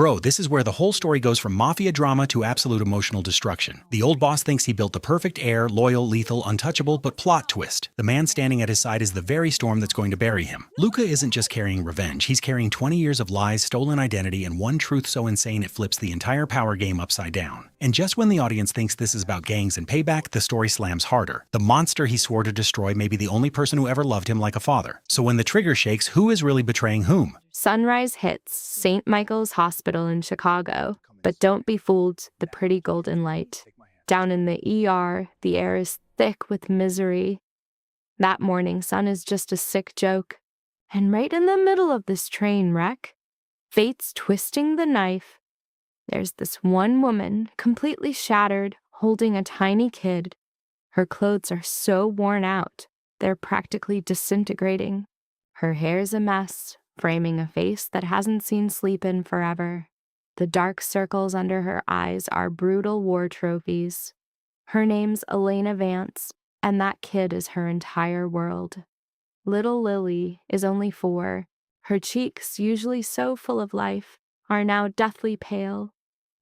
Bro, this is where the whole story goes from mafia drama to absolute emotional destruction. The old boss thinks he built the perfect heir, loyal, lethal, untouchable, but plot twist. The man standing at his side is the very storm that's going to bury him. Luca isn't just carrying revenge, he's carrying 20 years of lies, stolen identity, and one truth so insane it flips the entire power game upside down. And just when the audience thinks this is about gangs and payback, the story slams harder. The monster he swore to destroy may be the only person who ever loved him like a father. So when the trigger shakes, who is really betraying whom? Sunrise hits St. Michael's Hospital in Chicago, but don't be fooled, the pretty golden light. Down in the ER, the air is thick with misery. That morning sun is just a sick joke. And right in the middle of this train wreck, fate's twisting the knife, there's this one woman, completely shattered, holding a tiny kid. Her clothes are so worn out, they're practically disintegrating. Her hair's a mess, framing a face that hasn't seen sleep in forever. The dark circles under her eyes are brutal war trophies. Her name's Elena Vance, and that kid is her entire world. Little Lily is only 4. Her cheeks, usually so full of life, are now deathly pale.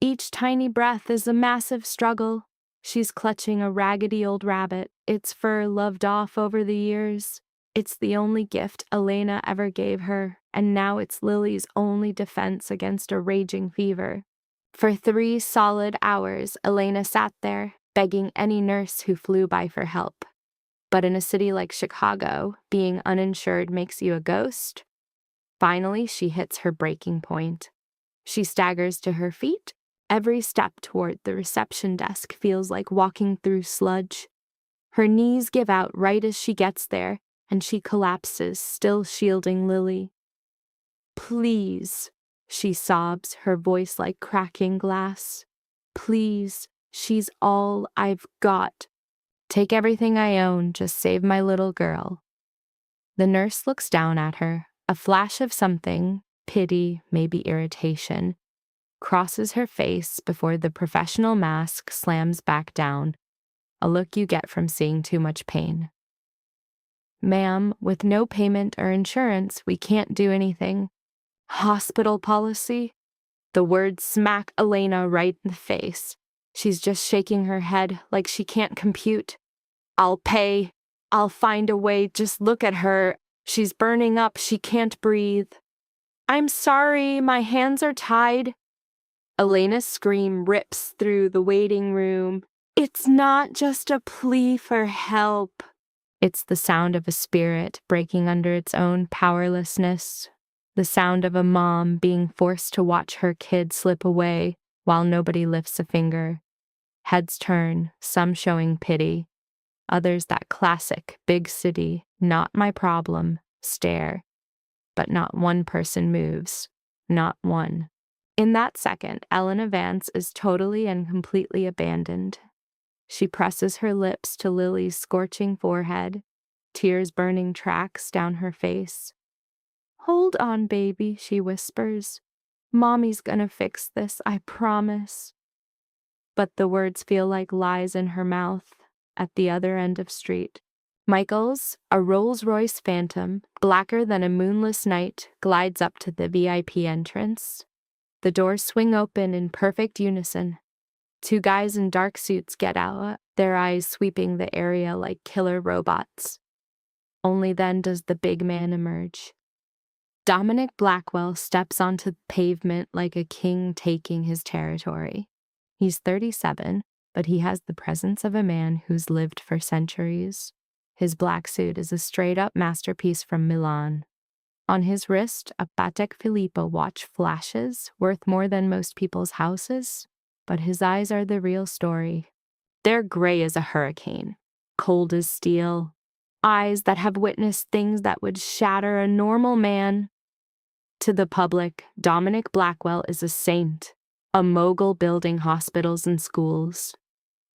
Each tiny breath is a massive struggle. She's clutching a raggedy old rabbit, its fur loved off over the years. It's the only gift Elena ever gave her, and now it's Lily's only defense against a raging fever. For 3 solid hours, Elena sat there, begging any nurse who flew by for help. But in a city like Chicago, being uninsured makes you a ghost. Finally, she hits her breaking point. She staggers to her feet. Every step toward the reception desk feels like walking through sludge. Her knees give out right as she gets there, and she collapses, still shielding Lily. "Please," she sobs, her voice like cracking glass. "Please, she's all I've got. Take everything I own, just save my little girl." The nurse looks down at her. A flash of something, pity, maybe irritation, crosses her face before the professional mask slams back down, a look you get from seeing too much pain. "Ma'am, with no payment or insurance, we can't do anything." "Hospital policy?" The words smack Elena right in the face. She's just shaking her head like she can't compute. "I'll pay. I'll find a way. Just look at her. She's burning up. She can't breathe." "I'm sorry. My hands are tied." Elena's scream rips through the waiting room. It's not just a plea for help. It's the sound of a spirit breaking under its own powerlessness. The sound of a mom being forced to watch her kid slip away while nobody lifts a finger. Heads turn, some showing pity. Others that classic, big city, not my problem, stare. But not one person moves. Not one. In that second, Elena Vance is totally and completely abandoned. She presses her lips to Lily's scorching forehead, tears burning tracks down her face. "Hold on, baby," she whispers. "Mommy's gonna fix this, I promise." But the words feel like lies in her mouth at the other end of street. Michael's, a Rolls-Royce Phantom, blacker than a moonless night, glides up to the VIP entrance. The doors swing open in perfect unison. 2 guys in dark suits get out, their eyes sweeping the area like killer robots. Only then does the big man emerge. Dominic Blackwell steps onto the pavement like a king taking his territory. He's 37, but he has the presence of a man who's lived for centuries. His black suit is a straight-up masterpiece from Milan. On his wrist, a Patek Philippe watch flashes, worth more than most people's houses, but his eyes are the real story. They're gray as a hurricane, cold as steel, eyes that have witnessed things that would shatter a normal man. To the public, Dominic Blackwell is a saint, a mogul building hospitals and schools.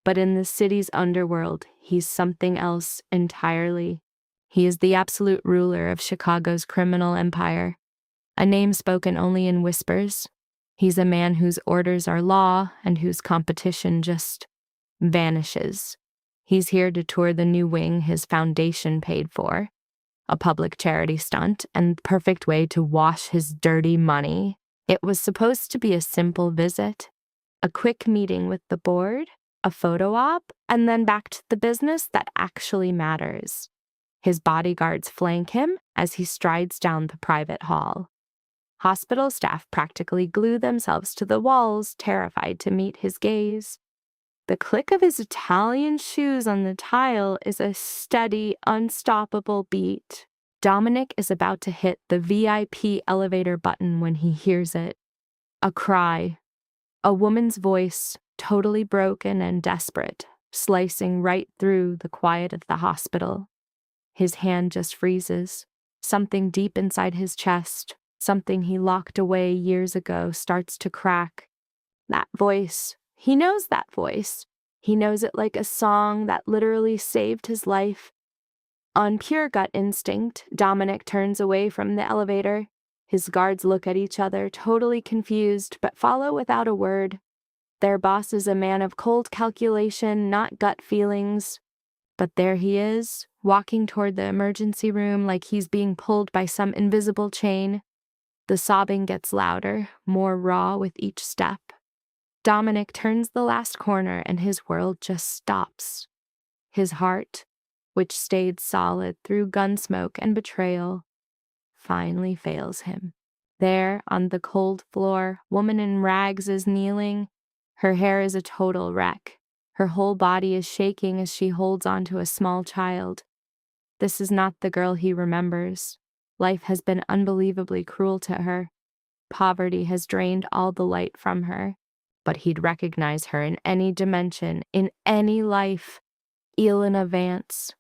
But in the city's underworld, he's something else entirely. He is the absolute ruler of Chicago's criminal empire, a name spoken only in whispers. He's a man whose orders are law and whose competition just vanishes. He's here to tour the new wing his foundation paid for, a public charity stunt and perfect way to wash his dirty money. It was supposed to be a simple visit, a quick meeting with the board, a photo op, and then back to the business that actually matters. His bodyguards flank him as he strides down the private hall. Hospital staff practically glue themselves to the walls, terrified to meet his gaze. The click of his Italian shoes on the tile is a steady, unstoppable beat. Dominic is about to hit the VIP elevator button when he hears it. A cry. A woman's voice, totally broken and desperate, slicing right through the quiet of the hospital. His hand just freezes. Something deep inside his chest, something he locked away years ago, starts to crack. That voice. He knows that voice. He knows it like a song that literally saved his life. On pure gut instinct, Dominic turns away from the elevator. His guards look at each other, totally confused, but follow without a word. Their boss is a man of cold calculation, not gut feelings. But there he is, walking toward the emergency room like he's being pulled by some invisible chain. The sobbing gets louder, more raw with each step. Dominic turns the last corner and his world just stops. His heart, which stayed solid through gunsmoke and betrayal, finally fails him. There, on the cold floor, woman in rags is kneeling. Her hair is a total wreck. Her whole body is shaking as she holds onto a small child. This is not the girl he remembers. Life has been unbelievably cruel to her. Poverty has drained all the light from her. But he'd recognize her in any dimension, in any life. Elena Vance,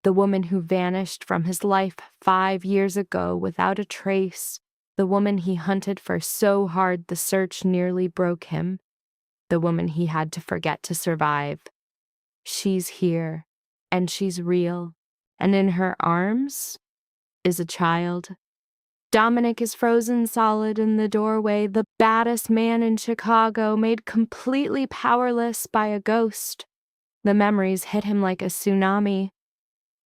the woman who vanished from his life 5 years ago without a trace, the woman he hunted for so hard the search nearly broke him, the woman he had to forget to survive. She's here, and she's real, and in her arms is a child. Dominic is frozen solid in the doorway, the baddest man in Chicago, made completely powerless by a ghost. The memories hit him like a tsunami.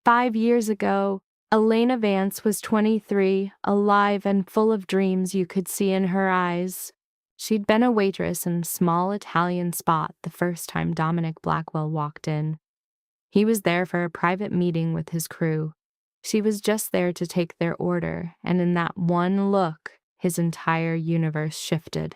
5 years ago, Elena Vance was 23, alive and full of dreams you could see in her eyes. She'd been a waitress in a small Italian spot the first time Dominic Blackwell walked in. He was there for a private meeting with his crew. She was just there to take their order, and in that one look, his entire universe shifted.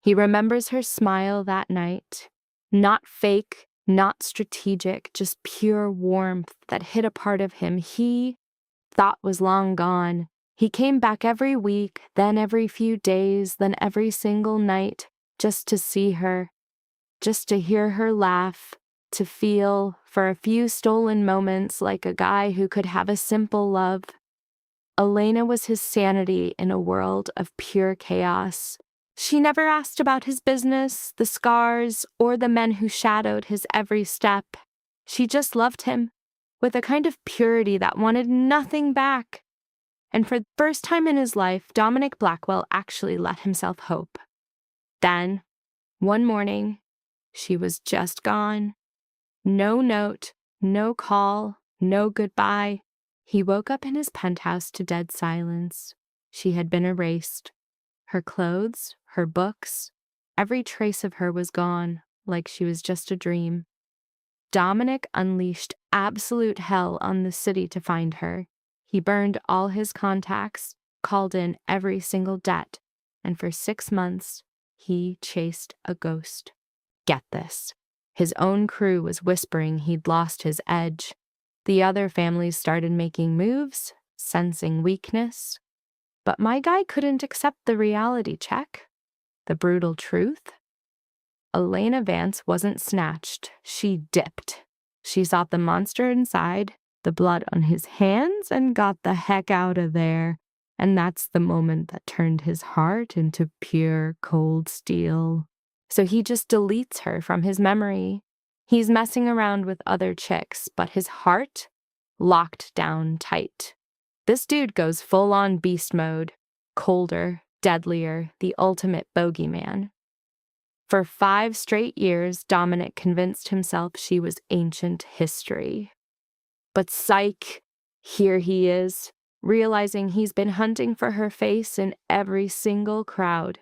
He remembers her smile that night. Not fake, not strategic, just pure warmth that hit a part of him he thought was long gone. He came back every week, then every few days, then every single night, just to see her, just to hear her laugh, to feel, for a few stolen moments, like a guy who could have a simple love. Elena was his sanity in a world of pure chaos. She never asked about his business, the scars, or the men who shadowed his every step. She just loved him, with a kind of purity that wanted nothing back. And for the first time in his life, Dominic Blackwell actually let himself hope. Then, one morning, she was just gone. No note, no call, no goodbye. He woke up in his penthouse to dead silence. She had been erased. Her clothes, her books, every trace of her was gone, like she was just a dream. Dominic unleashed absolute hell on the city to find her. He burned all his contacts, called in every single debt, and for 6 months, he chased a ghost. Get this. His own crew was whispering he'd lost his edge. The other families started making moves, sensing weakness. But my guy couldn't accept the reality check, the brutal truth. Elena Vance wasn't snatched, she dipped. She saw the monster inside, the blood on his hands, and got the heck out of there. And that's the moment that turned his heart into pure cold steel. So he just deletes her from his memory. He's messing around with other chicks, but his heart locked down tight. This dude goes full-on beast mode, colder, deadlier, the ultimate bogeyman. For 5 straight years, Dominic convinced himself she was ancient history. But psych, here he is, realizing he's been hunting for her face in every single crowd.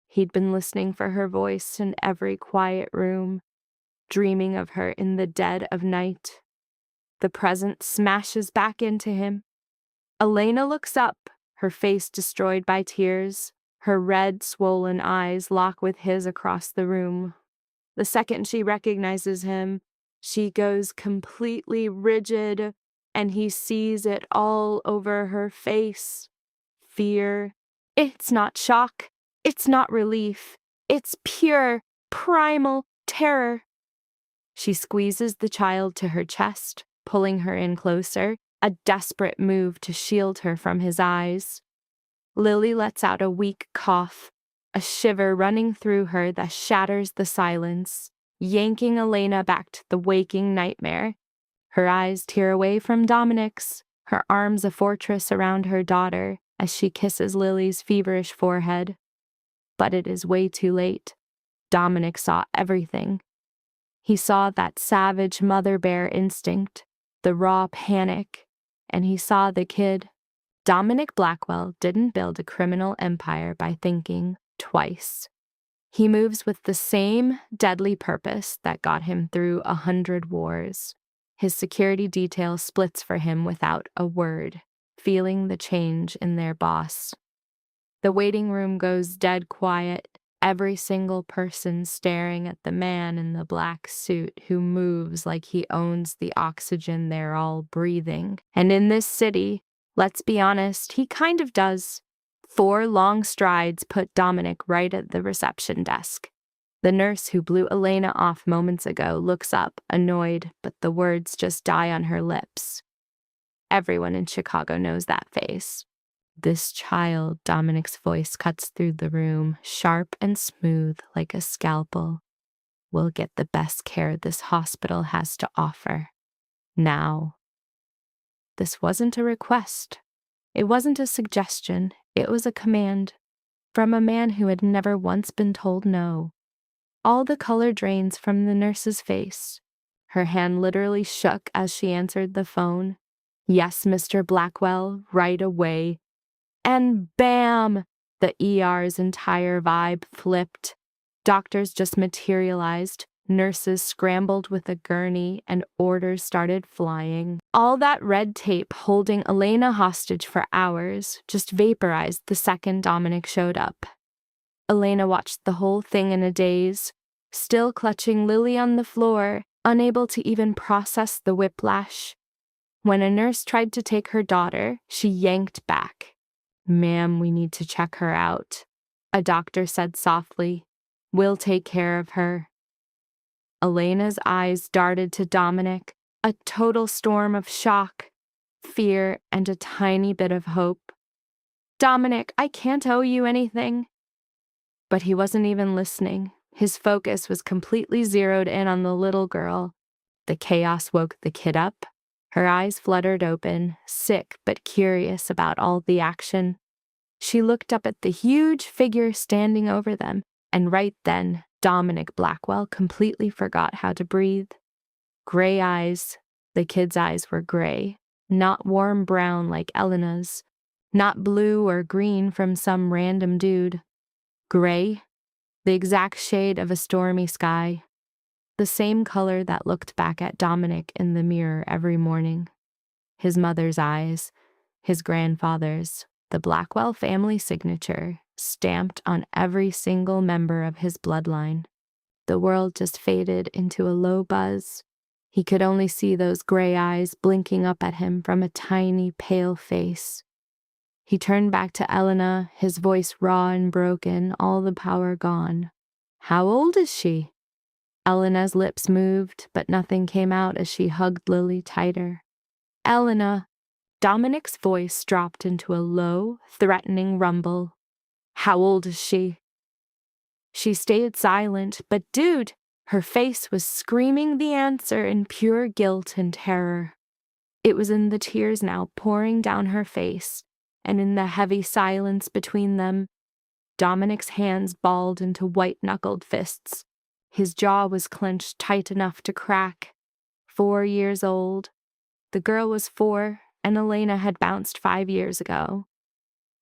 He'd been listening for her voice in every quiet room, dreaming of her in the dead of night. The present smashes back into him. Elena looks up, her face destroyed by tears. Her red, swollen eyes lock with his across the room. The second she recognizes him, she goes completely rigid, and he sees it all over her face. Fear. It's not shock. It's not relief. It's pure, primal terror. She squeezes the child to her chest, pulling her in closer, a desperate move to shield her from his eyes. Lily lets out a weak cough, a shiver running through her that shatters the silence, yanking Elena back to the waking nightmare. Her eyes tear away from Dominic's, her arms a fortress around her daughter as she kisses Lily's feverish forehead. But it is way too late. Dominic saw everything. He saw that savage mother bear instinct, the raw panic, and he saw the kid. Dominic Blackwell didn't build a criminal empire by thinking twice. He moves with the same deadly purpose that got him through 100 wars. His security detail splits for him without a word, feeling the change in their boss. The waiting room goes dead quiet, every single person staring at the man in the black suit who moves like he owns the oxygen they're all breathing. And in this city, let's be honest, he kind of does. 4 long strides put Dominic right at the reception desk. The nurse who blew Elena off moments ago looks up, annoyed, but the words just die on her lips. Everyone in Chicago knows that face. This child, Dominic's voice cuts through the room, sharp and smooth like a scalpel, will get the best care this hospital has to offer. Now. This wasn't a request. It wasn't a suggestion. It was a command from a man who had never once been told no. All the color drains from the nurse's face. Her hand literally shook as she answered the phone. Yes, Mr. Blackwell, right away. And bam! The ER's entire vibe flipped. Doctors just materialized. Nurses scrambled with a gurney and orders started flying. All that red tape holding Elena hostage for hours just vaporized the second Dominic showed up. Elena watched the whole thing in a daze, still clutching Lily on the floor, unable to even process the whiplash. When a nurse tried to take her daughter, she yanked back. "Ma'am, we need to check her out," a doctor said softly. "We'll take care of her." Elena's eyes darted to Dominic, a total storm of shock, fear, and a tiny bit of hope. "Dominic, I can't owe you anything." But he wasn't even listening. His focus was completely zeroed in on the little girl. The chaos woke the kid up. Her eyes fluttered open, sick but curious about all the action. She looked up at the huge figure standing over them, and right then, Dominic Blackwell completely forgot how to breathe. Gray eyes. The kid's eyes were gray, not warm brown like Elena's, not blue or green from some random dude. Gray, the exact shade of a stormy sky. The same color that looked back at Dominic in the mirror every morning. His mother's eyes, his grandfather's, the Blackwell family signature, stamped on every single member of his bloodline. The world just faded into a low buzz. He could only see those gray eyes blinking up at him from a tiny, pale face. He turned back to Elena, his voice raw and broken, all the power gone. "How old is she?" Elena's lips moved, but nothing came out as she hugged Lily tighter. "Elena." Dominic's voice dropped into a low, threatening rumble. "How old is she?" She stayed silent, but dude, her face was screaming the answer in pure guilt and terror. It was in the tears now pouring down her face, and in the heavy silence between them, Dominic's hands balled into white-knuckled fists. His jaw was clenched tight enough to crack. 4 years old. The girl was 4, and Elena had bounced 5 years ago.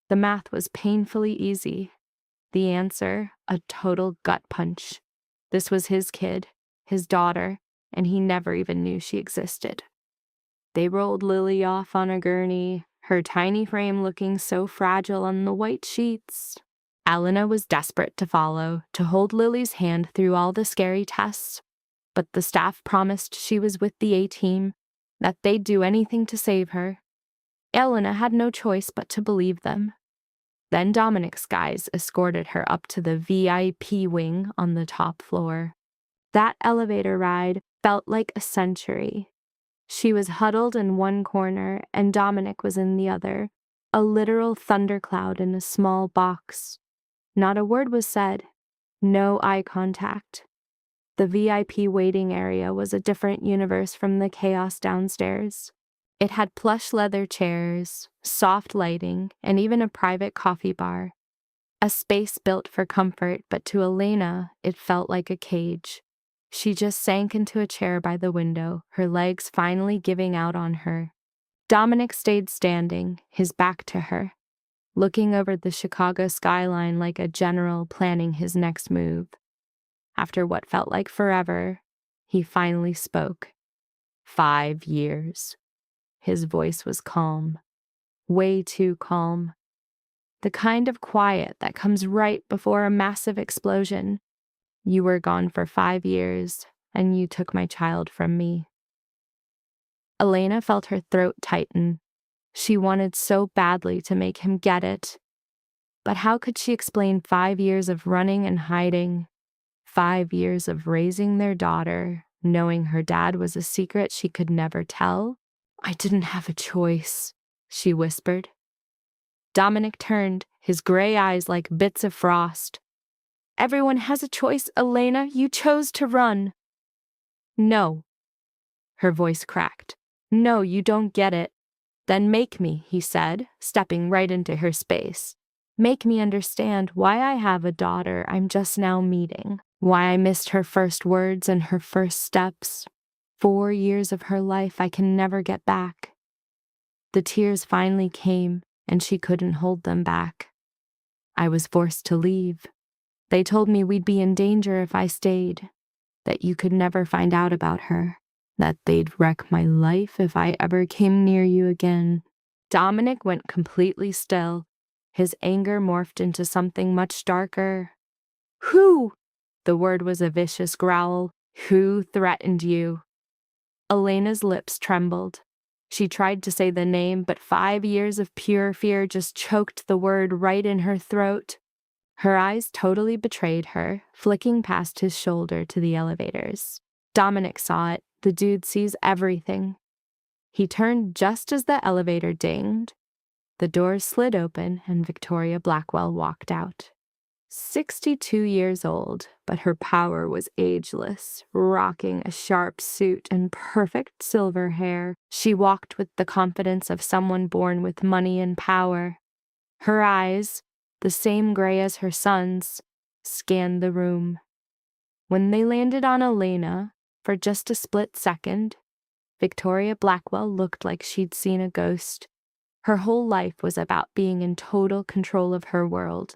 The math was painfully easy. The answer, a total gut punch. This was his kid, his daughter, and he never even knew she existed. They rolled Lily off on a gurney, her tiny frame looking so fragile on the white sheets. Elena was desperate to follow, to hold Lily's hand through all the scary tests, but the staff promised she was with the A-team, that they'd do anything to save her. Elena had no choice but to believe them. Then Dominic's guys escorted her up to the VIP wing on the top floor. That elevator ride felt like a century. She was huddled in one corner and Dominic was in the other, a literal thundercloud in a small box. Not a word was said, no eye contact. The VIP waiting area was a different universe from the chaos downstairs. It had plush leather chairs, soft lighting, and even a private coffee bar. A space built for comfort, but to Elena, it felt like a cage. She just sank into a chair by the window, her legs finally giving out on her. Dominic stayed standing, his back to her, looking over the Chicago skyline like a general planning his next move. After what felt like forever, he finally spoke. 5 years. His voice was calm, way too calm. The kind of quiet that comes right before a massive explosion. You were gone for 5 years, and you took my child from me. Elena felt her throat tighten. She wanted so badly to make him get it. But how could she explain 5 years of running and hiding, 5 years of raising their daughter, knowing her dad was a secret she could never tell? I didn't have a choice, she whispered. Dominic turned, his gray eyes like bits of frost. Everyone has a choice, Elena. You chose to run. No. Her voice cracked. No, you don't get it. Then make me, he said, stepping right into her space. Make me understand why I have a daughter I'm just now meeting, why I missed her first words and her first steps. 4 years of her life I can never get back. The tears finally came, and she couldn't hold them back. I was forced to leave. They told me we'd be in danger if I stayed, that you could never find out about her, that they'd wreck my life if I ever came near you again. Dominic went completely still. His anger morphed into something much darker. Who? The word was a vicious growl. Who threatened you? Elena's lips trembled. She tried to say the name, but 5 years of pure fear just choked the word right in her throat. Her eyes totally betrayed her, flicking past his shoulder to the elevators. Dominic saw it. The dude sees everything. He turned just as the elevator dinged. The doors slid open and Victoria Blackwell walked out. 62 years old, but her power was ageless, rocking a sharp suit and perfect silver hair. She walked with the confidence of someone born with money and power. Her eyes, the same gray as her son's, scanned the room. When they landed on Elena, for just a split second, Victoria Blackwell looked like she'd seen a ghost. Her whole life was about being in total control of her world.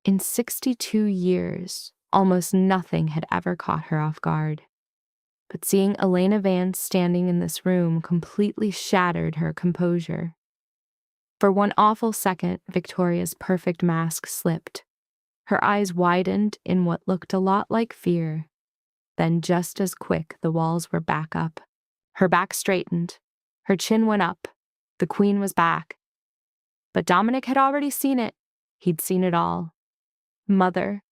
In 62 years, almost nothing had ever caught her off guard. But seeing Elena Vance standing in this room completely shattered her composure. For one awful second, Victoria's perfect mask slipped. Her eyes widened in what looked a lot like fear. Then just as quick, the walls were back up. Her back straightened. Her chin went up. The queen was back. But Dominic had already seen it. He'd seen it all. Mother.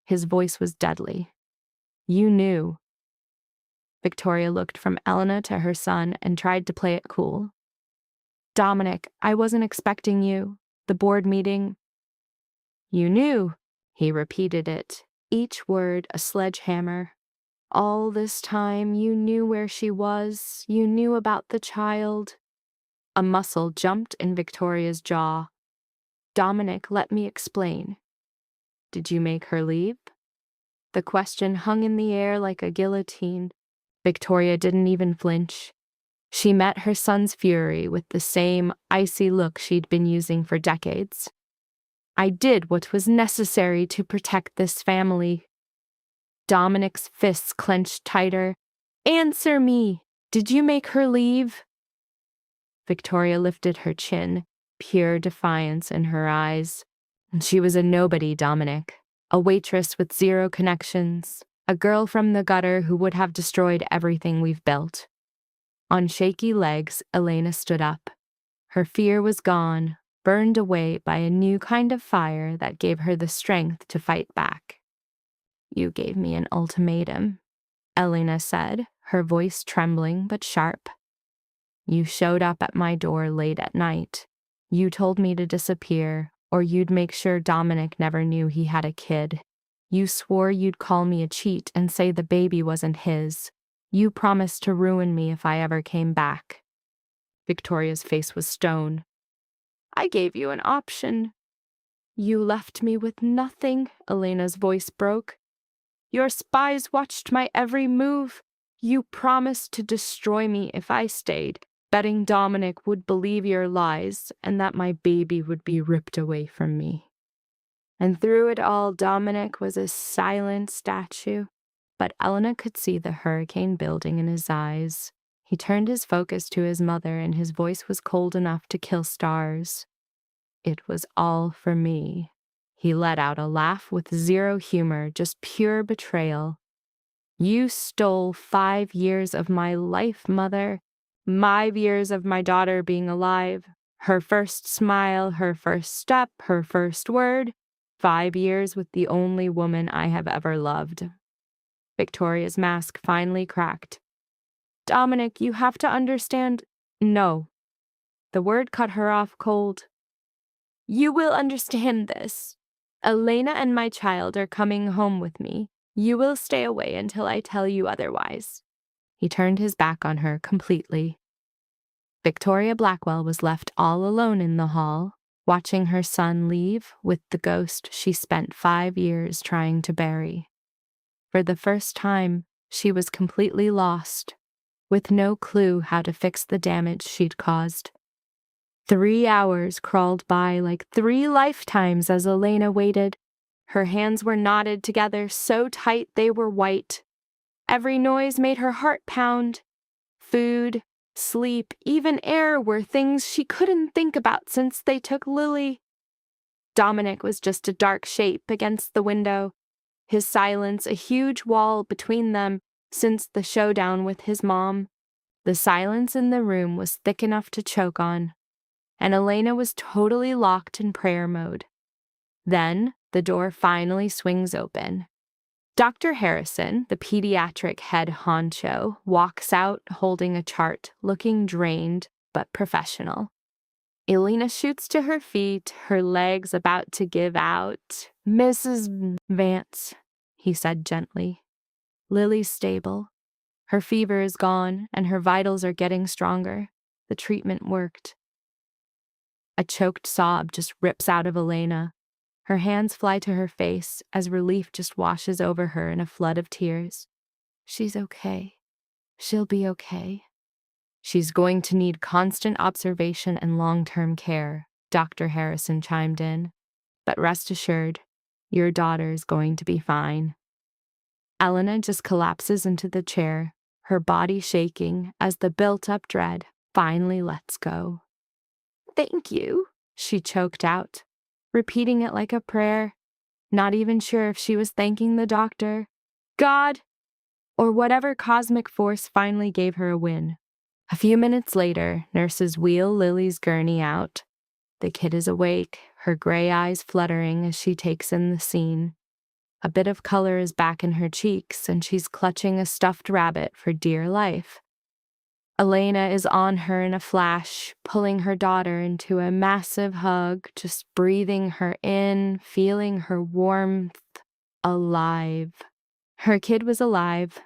His voice was deadly. You knew. Victoria looked from Elena to her son and tried to play it cool. Dominic, I wasn't expecting you. The board meeting. You knew. He repeated it, each word a sledgehammer. All this time you knew where she was. You knew about the child. A muscle jumped in Victoria's jaw. Dominic, let me explain. Did you make her leave? The question hung in the air like a guillotine. Victoria didn't even flinch. She met her son's fury with the same icy look she'd been using for decades. I did what was necessary to protect this family. Dominic's fists clenched tighter. Answer me! Did you make her leave? Victoria lifted her chin, pure defiance in her eyes. She was a nobody, Dominic. A waitress with zero connections. A girl from the gutter who would have destroyed everything we've built. On shaky legs, Elena stood up. Her fear was gone, burned away by a new kind of fire that gave her the strength to fight back. You gave me an ultimatum, Elena said, her voice trembling but sharp. You showed up at my door late at night. You told me to disappear, or you'd make sure Dominic never knew he had a kid. You swore you'd call me a cheat and say the baby wasn't his. You promised to ruin me if I ever came back. Victoria's face was stone. I gave you an option. You left me with nothing, Elena's voice broke. Your spies watched my every move. You promised to destroy me if I stayed, betting Dominic would believe your lies and that my baby would be ripped away from me. And through it all, Dominic was a silent statue, but Elena could see the hurricane building in his eyes. He turned his focus to his mother, and his voice was cold enough to kill stars. It was all for me. He let out a laugh with zero humor, just pure betrayal. You stole 5 years of my life, Mother. 5 years of my daughter being alive. Her first smile, her first step, her first word. 5 years with the only woman I have ever loved. Victoria's mask finally cracked. Dominic, you have to understand. No. The word cut her off cold. You will understand this. Elena and my child are coming home with me. You will stay away until I tell you otherwise. He turned his back on her completely. Victoria Blackwell was left all alone in the hall, watching her son leave with the ghost she spent 5 years trying to bury. For the first time, she was completely lost, with no clue how to fix the damage she'd caused. 3 hours crawled by like 3 lifetimes as Elena waited. Her hands were knotted together so tight they were white. Every noise made her heart pound. Food, sleep, even air were things she couldn't think about since they took Lily. Dominic was just a dark shape against the window, his silence a huge wall between them since the showdown with his mom. The silence in the room was thick enough to choke on, and Elena was totally locked in prayer mode. Then the door finally swings open. Dr. Harrison, the pediatric head honcho, walks out holding a chart, looking drained but professional. Elena shoots to her feet, her legs about to give out. Mrs. Vance, he said gently. Lily's stable. Her fever is gone, and her vitals are getting stronger. The treatment worked. A choked sob just rips out of Elena. Her hands fly to her face as relief just washes over her in a flood of tears. She's okay. She'll be okay. She's going to need constant observation and long-term care, Dr. Harrison chimed in. But rest assured, your daughter's going to be fine. Elena just collapses into the chair, her body shaking as the built-up dread finally lets go. Thank you, she choked out, repeating it like a prayer, not even sure if she was thanking the doctor, God, or whatever cosmic force finally gave her a win. A few minutes later, nurses wheel Lily's gurney out. The kid is awake, her gray eyes fluttering as she takes in the scene. A bit of color is back in her cheeks, and she's clutching a stuffed rabbit for dear life. Elena is on her in a flash, pulling her daughter into a massive hug, just breathing her in, feeling her warmth. Alive. Her kid was alive.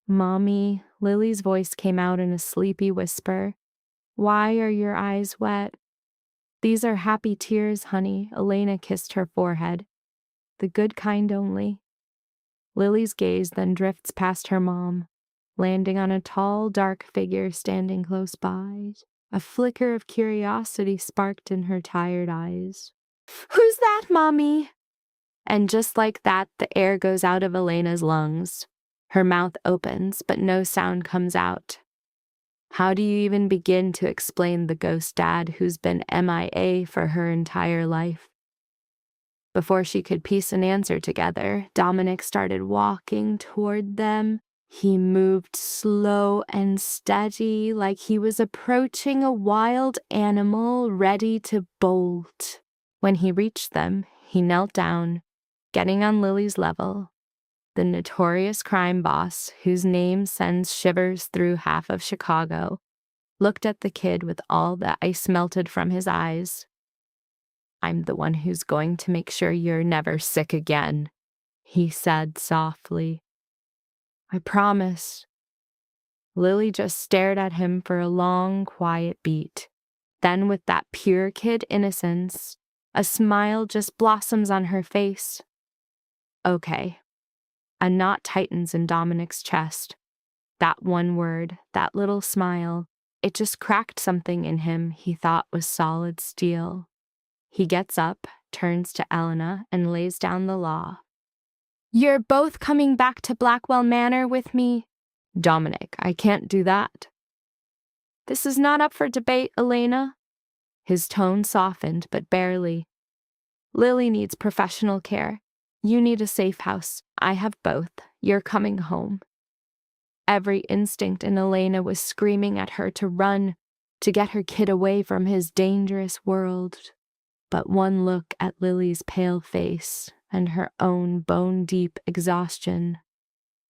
Mommy, Lily's voice came out in a sleepy whisper. Why are your eyes wet? These are happy tears, honey. Elena kissed her forehead. The good kind only. Lily's gaze then drifts past her mom. landing on a tall, dark figure standing close by. A flicker of curiosity sparked in her tired eyes. "Who's that, Mommy?" And just like that, the air goes out of Elena's lungs. Her mouth opens, but no sound comes out. How do you even begin to explain the ghost dad who's been MIA for her entire life? Before she could piece an answer together, Dominic started walking toward them. He moved slow and steady, like he was approaching a wild animal ready to bolt. When he reached them, he knelt down, getting on Lily's level. The notorious crime boss, whose name sends shivers through half of Chicago, looked at the kid with all the ice melted from his eyes. "I'm the one who's going to make sure you're never sick again," he said softly. "I promise." Lily just stared at him for a long, quiet beat. Then, with that pure kid innocence, a smile just blossoms on her face. "Okay." A knot tightens in Dominic's chest. That one word, that little smile, it just cracked something in him he thought was solid steel. He gets up, turns to Elena, and lays down the law. "You're both coming back to Blackwell Manor with me." "Dominic, I can't do that." "This is not up for debate, Elena." His tone softened, but barely. "Lily needs professional care. You need a safe house. I have both. You're coming home." Every instinct in Elena was screaming at her to run, to get her kid away from his dangerous world. But one look at Lily's pale face and her own bone-deep exhaustion,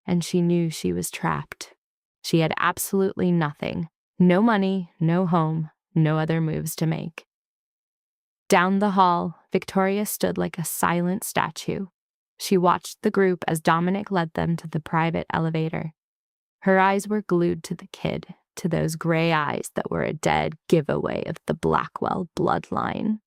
and she knew she was trapped. She had absolutely nothing. No money, no home, no other moves to make. Down the hall, Victoria stood like a silent statue. She watched the group as Dominic led them to the private elevator. Her eyes were glued to the kid, to those gray eyes that were a dead giveaway of the Blackwell bloodline.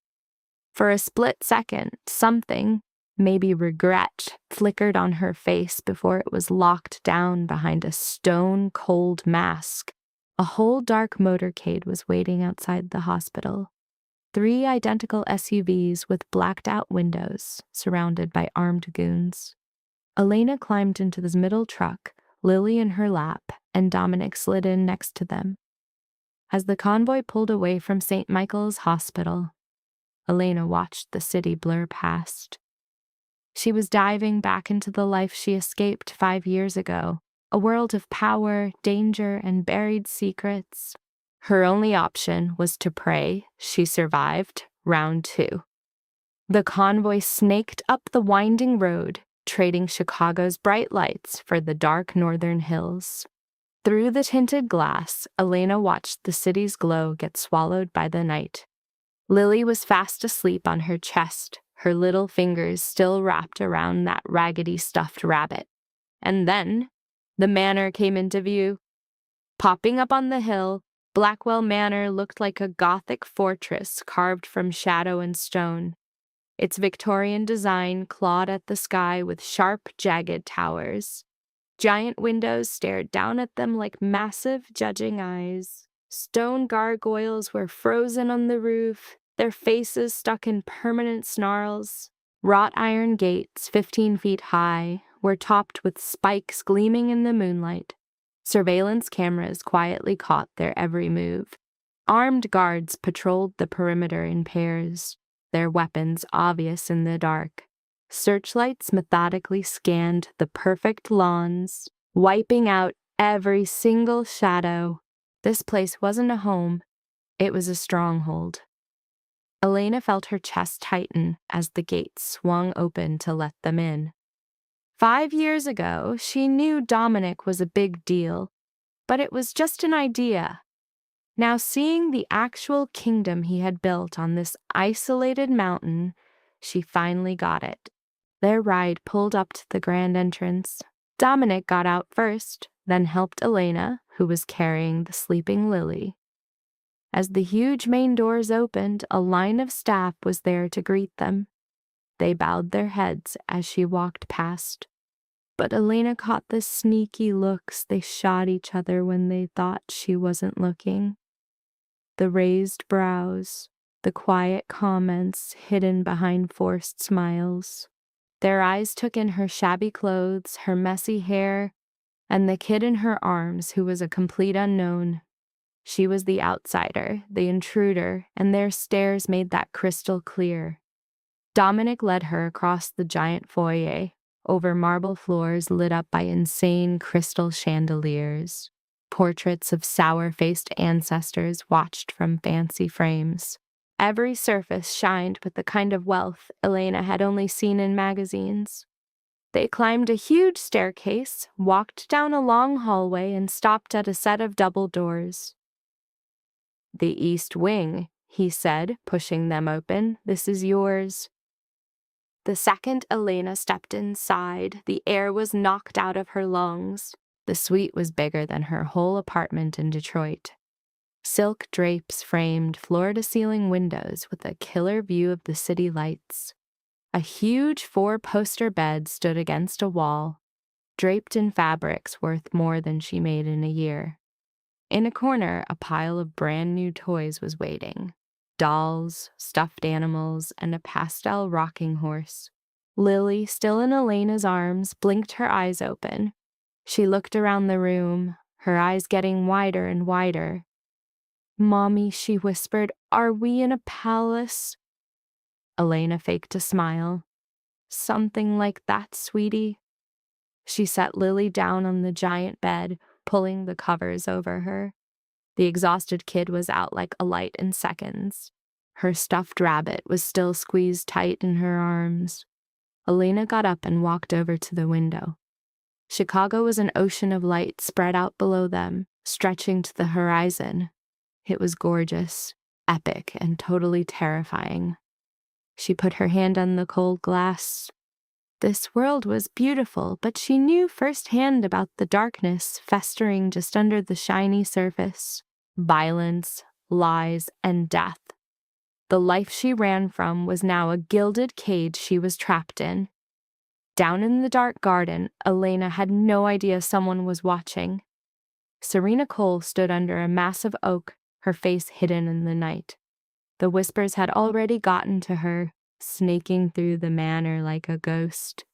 For a split second, something, maybe regret, flickered on her face before it was locked down behind a stone-cold mask. A whole dark motorcade was waiting outside the hospital. 3 identical SUVs with blacked-out windows, surrounded by armed goons. Elena climbed into the middle truck, Lily in her lap, and Dominic slid in next to them. As the convoy pulled away from St. Michael's Hospital, Elena watched the city blur past. She was diving back into the life she escaped 5 years ago, a world of power, danger, and buried secrets. Her only option was to pray she survived round 2. The convoy snaked up the winding road, trading Chicago's bright lights for the dark northern hills. Through the tinted glass, Elena watched the city's glow get swallowed by the night. Lily was fast asleep on her chest, her little fingers still wrapped around that raggedy stuffed rabbit. And then, the manor came into view. Popping up on the hill, Blackwell Manor looked like a Gothic fortress carved from shadow and stone. Its Victorian design clawed at the sky with sharp, jagged towers. Giant windows stared down at them like massive, judging eyes. Stone gargoyles were frozen on the roof, their faces stuck in permanent snarls. Wrought iron gates, 15 feet high, were topped with spikes gleaming in the moonlight. Surveillance cameras quietly caught their every move. Armed guards patrolled the perimeter in pairs, their weapons obvious in the dark. Searchlights methodically scanned the perfect lawns, wiping out every single shadow. This place wasn't a home, it was a stronghold. Elena felt her chest tighten as the gates swung open to let them in. 5 years ago, she knew Dominic was a big deal, but it was just an idea. Now seeing the actual kingdom he had built on this isolated mountain, she finally got it. Their ride pulled up to the grand entrance. Dominic got out first, then helped Elena, who was carrying the sleeping Lily. As the huge main doors opened, a line of staff was there to greet them. They bowed their heads as she walked past. But Elena caught the sneaky looks they shot each other when they thought she wasn't looking. The raised brows, the quiet comments hidden behind forced smiles. Their eyes took in her shabby clothes, her messy hair, and the kid in her arms who was a complete unknown. She was the outsider, the intruder, and their stares made that crystal clear. Dominic led her across the giant foyer, over marble floors lit up by insane crystal chandeliers. Portraits of sour-faced ancestors watched from fancy frames. Every surface shined with the kind of wealth Elena had only seen in magazines. They climbed a huge staircase, walked down a long hallway, and stopped at a set of double doors. "The East Wing," he said, pushing them open. "This is yours." The second Elena stepped inside, the air was knocked out of her lungs. The suite was bigger than her whole apartment in Detroit. Silk drapes framed floor-to-ceiling windows with a killer view of the city lights. A huge 4-poster bed stood against a wall, draped in fabrics worth more than she made in a year. In a corner, a pile of brand-new toys was waiting. Dolls, stuffed animals, and a pastel rocking horse. Lily, still in Elena's arms, blinked her eyes open. She looked around the room, her eyes getting wider and wider. "Mommy," she whispered, "are we in a palace?" Elena faked a smile. "Something like that, sweetie." She set Lily down on the giant bed, pulling the covers over her. The exhausted kid was out like a light in seconds. Her stuffed rabbit was still squeezed tight in her arms. Elena got up and walked over to the window. Chicago was an ocean of light spread out below them, stretching to the horizon. It was gorgeous, epic, and totally terrifying. She put her hand on the cold glass. This world was beautiful, but she knew firsthand about the darkness festering just under the shiny surface. Violence, lies, and death. The life she ran from was now a gilded cage she was trapped in. Down in the dark garden, Elena had no idea someone was watching. Serena Cole stood under a massive oak, her face hidden in the night. The whispers had already gotten to her, snaking through the manor like a ghost.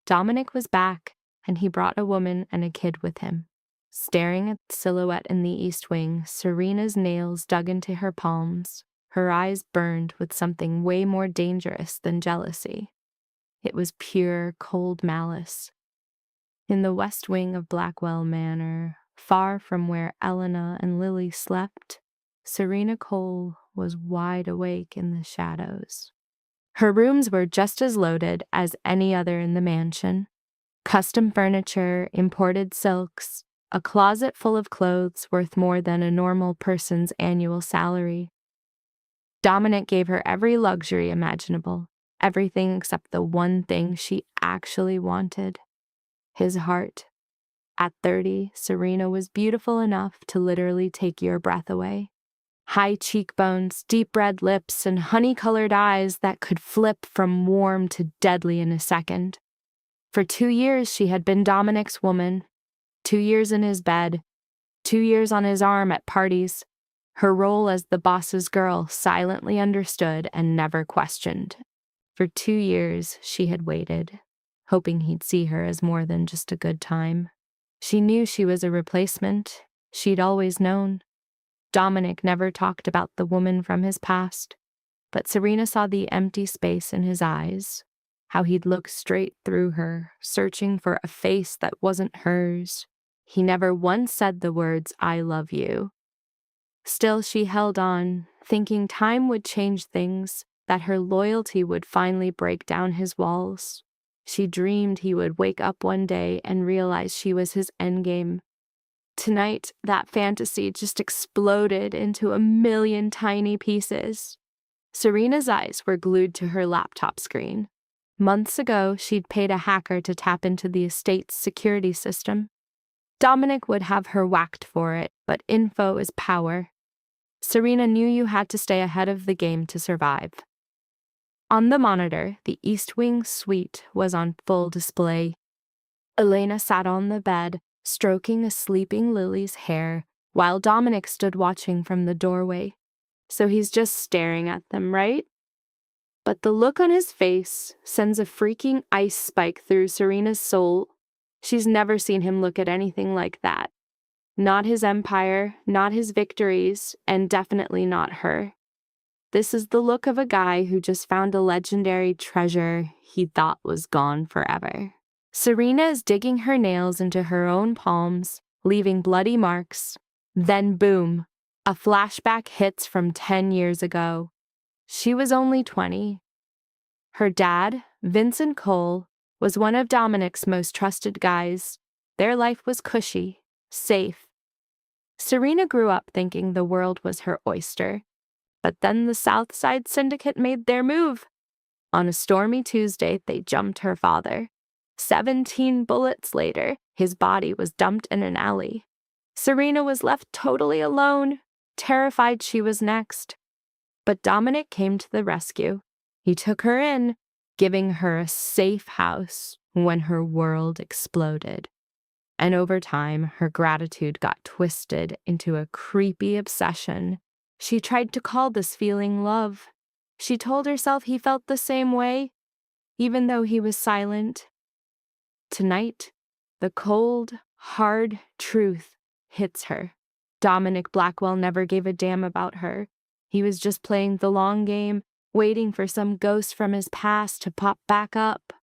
Dominic was back, and he brought a woman and a kid with him. Staring at the silhouette in the East Wing, Serena's nails dug into her palms. Her eyes burned with something way more dangerous than jealousy. It was pure, cold malice. In the West Wing of Blackwell Manor, far from where Elena and Lily slept, Serena Cole was wide awake in the shadows. Her rooms were just as loaded as any other in the mansion. Custom furniture, imported silks, a closet full of clothes worth more than a normal person's annual salary. Dominic gave her every luxury imaginable, everything except the one thing she actually wanted: his heart. At 30, Serena was beautiful enough to literally take your breath away. High cheekbones, deep red lips, and honey-colored eyes that could flip from warm to deadly in a second. For 2 years, she had been Dominic's woman. 2 years in his bed. 2 years on his arm at parties. Her role as the boss's girl silently understood and never questioned. For 2 years, she had waited, hoping he'd see her as more than just a good time. She knew she was a replacement. She'd always known. Dominic never talked about the woman from his past, but Serena saw the empty space in his eyes, how he'd look straight through her, searching for a face that wasn't hers. He never once said the words, "I love you." Still, she held on, thinking time would change things, that her loyalty would finally break down his walls. She dreamed he would wake up one day and realize she was his endgame. Tonight, that fantasy just exploded into a million tiny pieces. Serena's eyes were glued to her laptop screen. Months ago, she'd paid a hacker to tap into the estate's security system. Dominic would have her whacked for it, but info is power. Serena knew you had to stay ahead of the game to survive. On the monitor, the East Wing suite was on full display. Elena sat on the bed, stroking a sleeping Lily's hair, while Dominic stood watching from the doorway. So he's just staring at them, right? But the look on his face sends a freaking ice spike through Serena's soul. She's never seen him look at anything like that. Not his empire, not his victories, and definitely not her. This is the look of a guy who just found a legendary treasure he thought was gone forever. Serena is digging her nails into her own palms, leaving bloody marks. Then boom, a flashback hits from 10 years ago. She was only 20. Her dad, Vincent Cole, was one of Dominic's most trusted guys. Their life was cushy, safe. Serena grew up thinking the world was her oyster. But then the South Side Syndicate made their move. On a stormy Tuesday, they jumped her father. 17 bullets later, his body was dumped in an alley. Serena was left totally alone, terrified she was next. But Dominic came to the rescue. He took her in, giving her a safe house when her world exploded. And over time, her gratitude got twisted into a creepy obsession. She tried to call this feeling love. She told herself he felt the same way, even though he was silent. Tonight, the cold, hard truth hits her. Dominic Blackwell never gave a damn about her. He was just playing the long game, waiting for some ghost from his past to pop back up.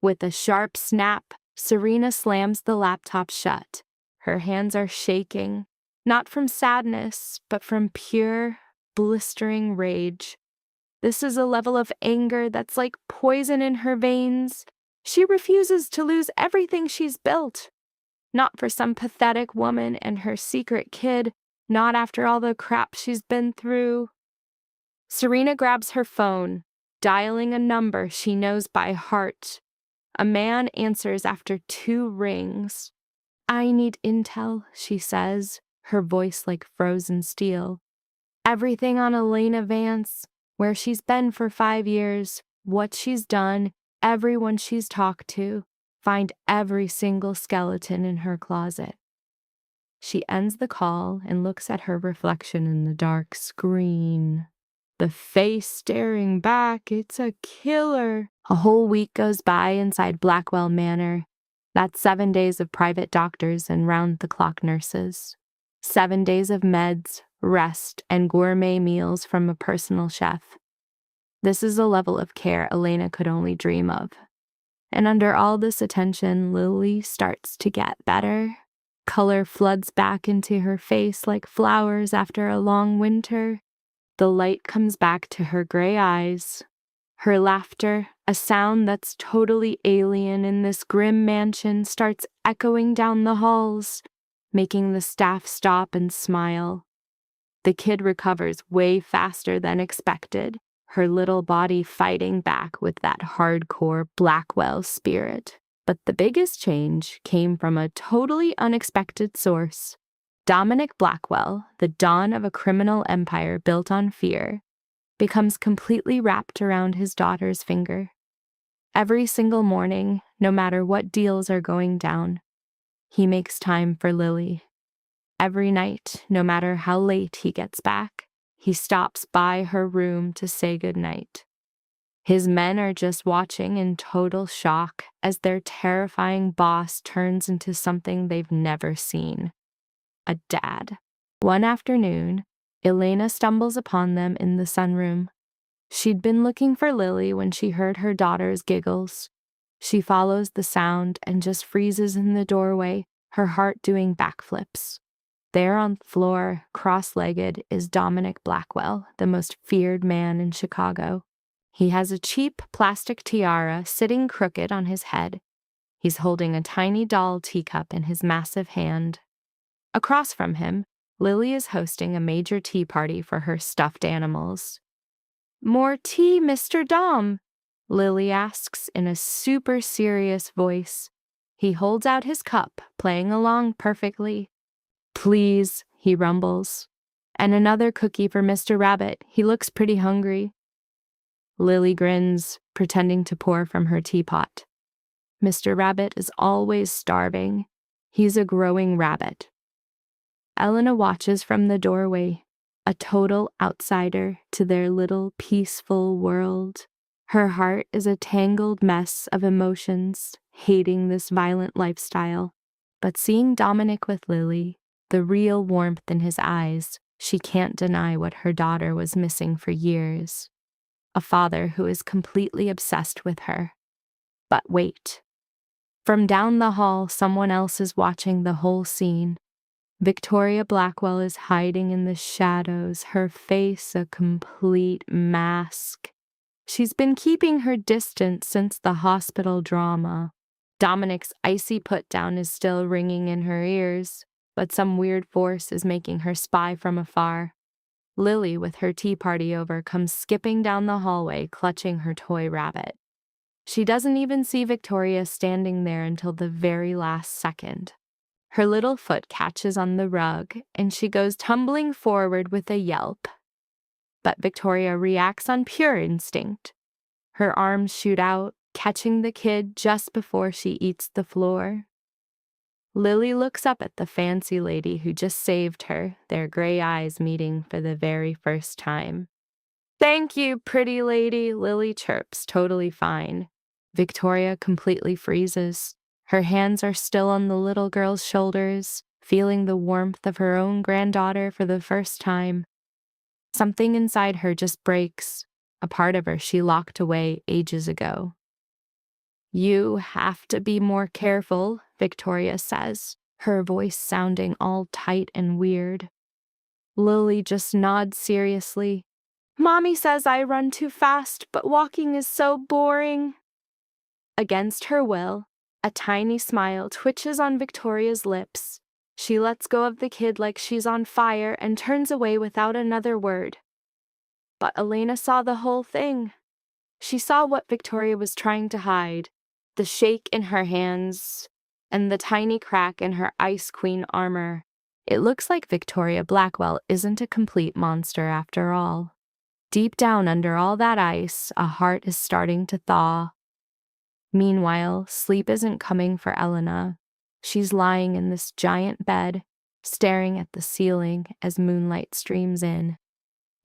With a sharp snap, Serena slams the laptop shut. Her hands are shaking, not from sadness, but from pure, blistering rage. This is a level of anger that's like poison in her veins. She refuses to lose everything she's built. Not for some pathetic woman and her secret kid, not after all the crap she's been through. Serena grabs her phone, dialing a number she knows by heart. A man answers after 2 rings. "I need intel," she says, her voice like frozen steel. "Everything on Elena Vance, where she's been for 5 years, what she's done, everyone she's talked to. Find every single skeleton in her closet." She ends the call and looks at her reflection in the dark screen. The face staring back, it's a killer. A whole week goes by inside Blackwell Manor. That's 7 days of private doctors and round-the-clock nurses. 7 days of meds, rest, and gourmet meals from a personal chef. This is a level of care Elena could only dream of. And under all this attention, Lily starts to get better. Color floods back into her face like flowers after a long winter. The light comes back to her gray eyes. Her laughter, a sound that's totally alien in this grim mansion, starts echoing down the halls, making the staff stop and smile. The kid recovers way faster than expected, her little body fighting back with that hardcore Blackwell spirit. But the biggest change came from a totally unexpected source. Dominic Blackwell, the dawn of a criminal empire built on fear, becomes completely wrapped around his daughter's finger. Every single morning, no matter what deals are going down, he makes time for Lily. Every night, no matter how late he gets back, he stops by her room to say goodnight. His men are just watching in total shock as their terrifying boss turns into something they've never seen. A dad. One afternoon, Elena stumbles upon them in the sunroom. She'd been looking for Lily when she heard her daughter's giggles. She follows the sound and just freezes in the doorway, her heart doing backflips. There on the floor, cross-legged, is Dominic Blackwell, the most feared man in Chicago. He has a cheap plastic tiara sitting crooked on his head. He's holding a tiny doll teacup in his massive hand. Across from him, Lily is hosting a major tea party for her stuffed animals. "More tea, Mr. Dom?" Lily asks in a super serious voice. He holds out his cup, playing along perfectly. "Please," he rumbles. "And another cookie for Mr. Rabbit. He looks pretty hungry." Lily grins, pretending to pour from her teapot. Mr. Rabbit is always starving. He's a growing rabbit. Elena watches from the doorway, a total outsider to their little peaceful world. Her heart is a tangled mess of emotions, hating this violent lifestyle. But seeing Dominic with Lily, the real warmth in his eyes, she can't deny what her daughter was missing for years. A father who is completely obsessed with her. But wait. From down the hall, someone else is watching the whole scene. Victoria Blackwell is hiding in the shadows, her face a complete mask. She's been keeping her distance since the hospital drama. Dominic's icy put-down is still ringing in her ears, but some weird force is making her spy from afar. Lily, with her tea party over, comes skipping down the hallway, clutching her toy rabbit. She doesn't even see Victoria standing there until the very last second. Her little foot catches on the rug, and she goes tumbling forward with a yelp. But Victoria reacts on pure instinct. Her arms shoot out, catching the kid just before she eats the floor. Lily looks up at the fancy lady who just saved her, their gray eyes meeting for the very first time. "Thank you, pretty lady," Lily chirps, totally fine. Victoria completely freezes. Her hands are still on the little girl's shoulders, feeling the warmth of her own granddaughter for the first time. Something inside her just breaks, a part of her she locked away ages ago. "You have to be more careful," Victoria says, her voice sounding all tight and weird. Lily just nods seriously. "Mommy says I run too fast, but walking is so boring." Against her will, a tiny smile twitches on Victoria's lips. She lets go of the kid like she's on fire and turns away without another word. But Elena saw the whole thing. She saw what Victoria was trying to hide, the shake in her hands and the tiny crack in her Ice Queen armor. It looks like Victoria Blackwell isn't a complete monster after all. Deep down under all that ice, a heart is starting to thaw. Meanwhile, sleep isn't coming for Elena. She's lying in this giant bed, staring at the ceiling as moonlight streams in.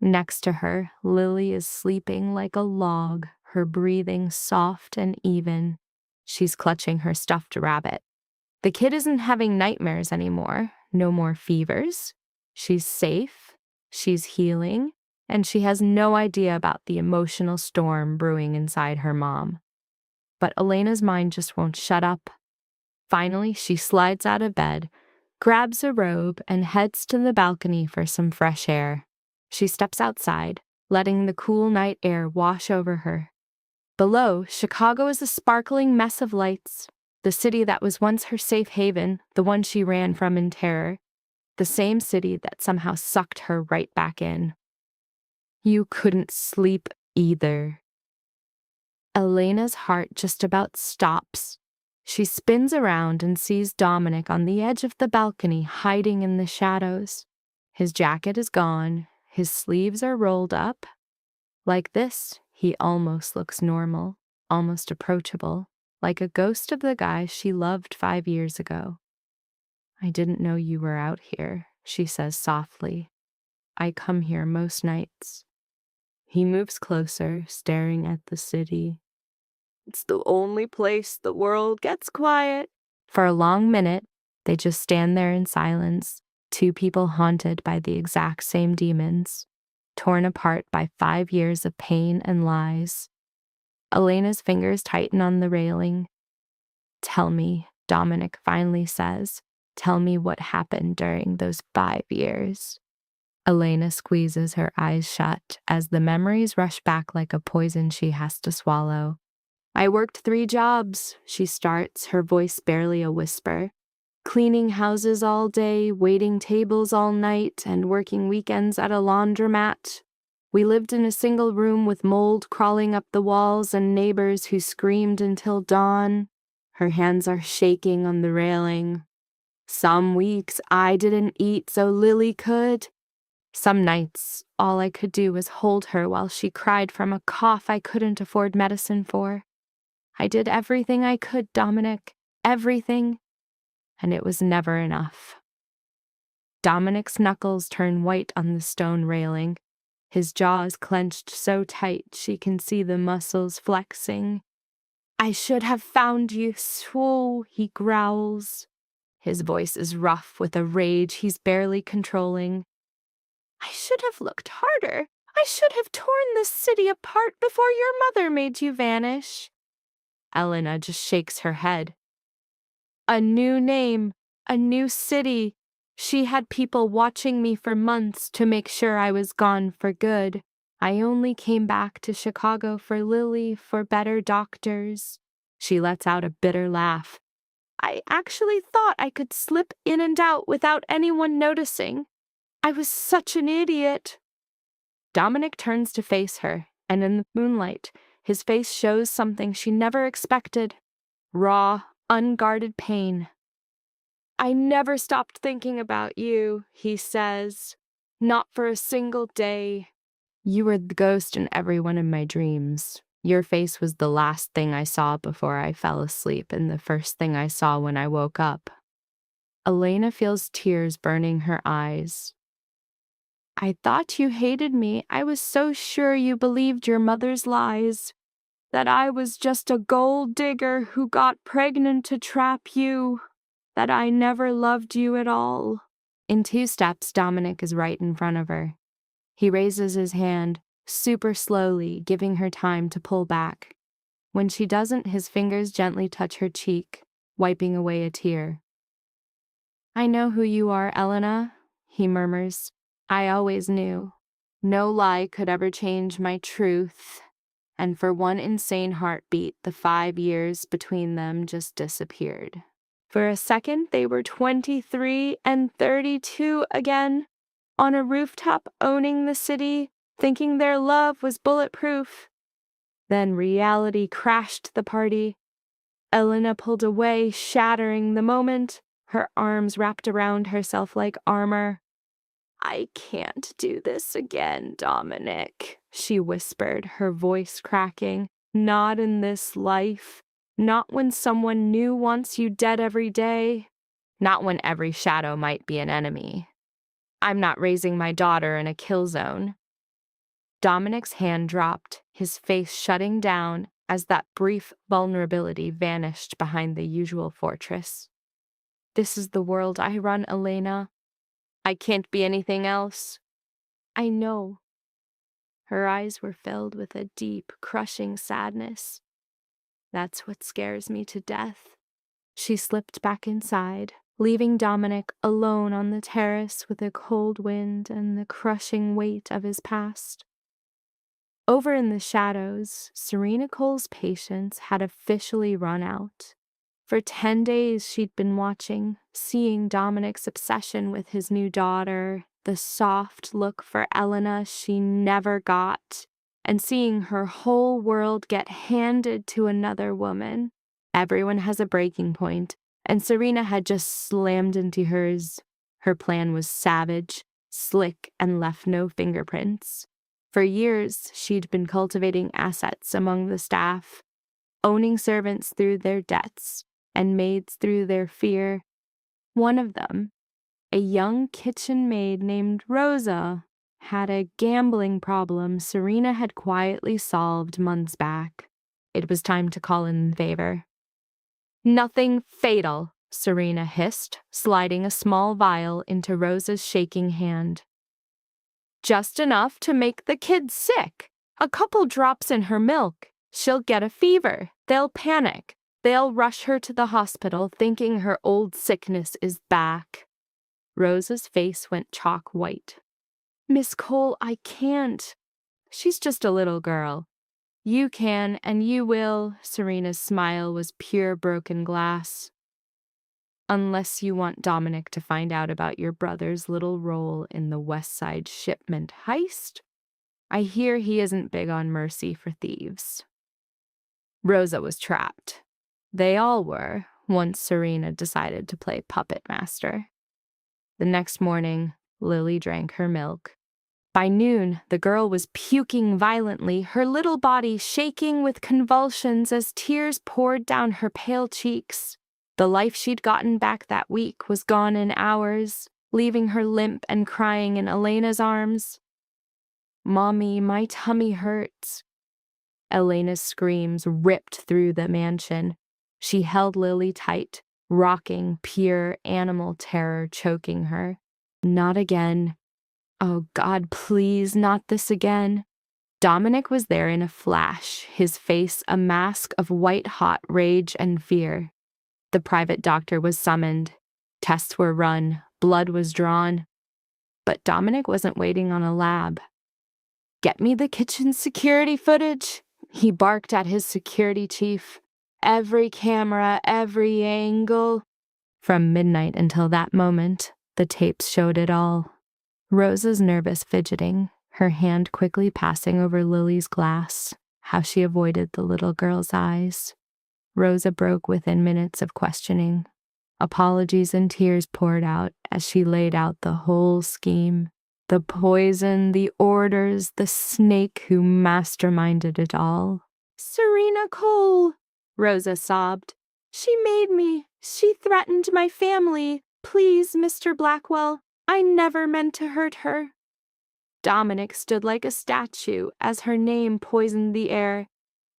Next to her, Lily is sleeping like a log, her breathing soft and even. She's clutching her stuffed rabbit. The kid isn't having nightmares anymore, no more fevers. She's safe, she's healing, and she has no idea about the emotional storm brewing inside her mom. But Elena's mind just won't shut up. Finally, she slides out of bed, grabs a robe, and heads to the balcony for some fresh air. She steps outside, letting the cool night air wash over her. Below, Chicago is a sparkling mess of lights. The city that was once her safe haven, the one she ran from in terror. The same city that somehow sucked her right back in. You couldn't sleep either. Elena's heart just about stops. She spins around and sees Dominic on the edge of the balcony hiding in the shadows. His jacket is gone, his sleeves are rolled up. Like this, he almost looks normal, almost approachable, like a ghost of the guy she loved 5 years ago. "I didn't know you were out here," she says softly. "I come here most nights." He moves closer, staring at the city. "It's the only place the world gets quiet." For a long minute, they just stand there in silence, two people haunted by the exact same demons, torn apart by 5 years of pain and lies. Elena's fingers tighten on the railing. "Tell me," Dominic finally says. "Tell me what happened during those 5 years." Elena squeezes her eyes shut as the memories rush back like a poison she has to swallow. "I worked 3 jobs," she starts, her voice barely a whisper. "Cleaning houses all day, waiting tables all night, and working weekends at a laundromat. We lived in a single room with mold crawling up the walls and neighbors who screamed until dawn." Her hands are shaking on the railing. "Some weeks I didn't eat so Lily could. Some nights, all I could do was hold her while she cried from a cough I couldn't afford medicine for. I did everything I could, Dominic. Everything. And it was never enough. Dominic's knuckles turn white on the stone railing. His jaws clenched so tight she can see the muscles flexing. I should have found you, so he growls. His voice is rough with a rage he's barely controlling. I should have looked harder. I should have torn this city apart before your mother made you vanish. Elena just shakes her head. A new name, a new city. She had people watching me for months to make sure I was gone for good. I only came back to Chicago for Lily, for better doctors. She lets out a bitter laugh. I actually thought I could slip in and out without anyone noticing. I was such an idiot. Dominic turns to face her, and in the moonlight, his face shows something she never expected. Raw, unguarded pain. I never stopped thinking about you, he says. Not for a single day. You were the ghost in every one of my dreams. Your face was the last thing I saw before I fell asleep and the first thing I saw when I woke up. Elena feels tears burning her eyes. I thought you hated me. I was so sure you believed your mother's lies. That I was just a gold digger who got pregnant to trap you. That I never loved you at all. In 2 steps, Dominic is right in front of her. He raises his hand, super slowly, giving her time to pull back. When she doesn't, his fingers gently touch her cheek, wiping away a tear. I know who you are, Elena, he murmurs. I always knew. No lie could ever change my truth. And for one insane heartbeat, the 5 years between them just disappeared. For a second, they were 23 and 32 again, on a rooftop owning the city, thinking their love was bulletproof. Then reality crashed the party. Elena pulled away, shattering the moment, her arms wrapped around herself like armor. I can't do this again, Dominic, she whispered, her voice cracking. Not in this life. Not when someone new wants you dead every day. Not when every shadow might be an enemy. I'm not raising my daughter in a kill zone. Dominic's hand dropped, his face shutting down as that brief vulnerability vanished behind the usual fortress. This is the world I run, Elena. I can't be anything else. I know. Her eyes were filled with a deep, crushing sadness. That's what scares me to death. She slipped back inside, leaving Dominic alone on the terrace with a cold wind and the crushing weight of his past. Over in the shadows, Serena Cole's patience had officially run out. For 10 days she'd been watching, seeing Dominic's obsession with his new daughter, the soft look for Elena she never got, and seeing her whole world get handed to another woman. Everyone has a breaking point, and Serena had just slammed into hers. Her plan was savage, slick, and left no fingerprints. For years, she'd been cultivating assets among the staff, owning servants through their debts and maids through their fear. One of them, a young kitchen maid named Rosa, had a gambling problem Serena had quietly solved months back. It was time to call in favor. Nothing fatal, Serena hissed, sliding a small vial into Rosa's shaking hand. Just enough to make the kid sick. A couple drops in her milk. She'll get a fever. They'll panic. They'll rush her to the hospital thinking her old sickness is back. Rosa's face went chalk white. Miss Cole, I can't. She's just a little girl. You can and you will. Serena's smile was pure broken glass. Unless you want Dominic to find out about your brother's little role in the West Side shipment heist. I hear he isn't big on mercy for thieves. Rosa was trapped. They all were, once Serena decided to play puppet master. The next morning, Lily drank her milk. By noon, the girl was puking violently, her little body shaking with convulsions as tears poured down her pale cheeks. The life she'd gotten back that week was gone in hours, leaving her limp and crying in Elena's arms. "Mommy, my tummy hurts." Elena's screams ripped through the mansion. She held Lily tight, rocking, pure animal terror choking her. Not again. Oh God, please, not this again. Dominic was there in a flash, his face a mask of white-hot rage and fear. The private doctor was summoned. Tests were run. Blood was drawn. But Dominic wasn't waiting on a lab. "Get me the kitchen security footage," he barked at his security chief. "Every camera, every angle." From midnight until that moment, the tapes showed it all. Rosa's nervous fidgeting, her hand quickly passing over Lily's glass, how she avoided the little girl's eyes. Rosa broke within minutes of questioning. Apologies and tears poured out as she laid out the whole scheme. The poison, the orders, the snake who masterminded it all. "Serena Cole," Rosa sobbed. "She made me. She threatened my family. Please, Mr. Blackwell. I never meant to hurt her." Dominic stood like a statue as her name poisoned the air.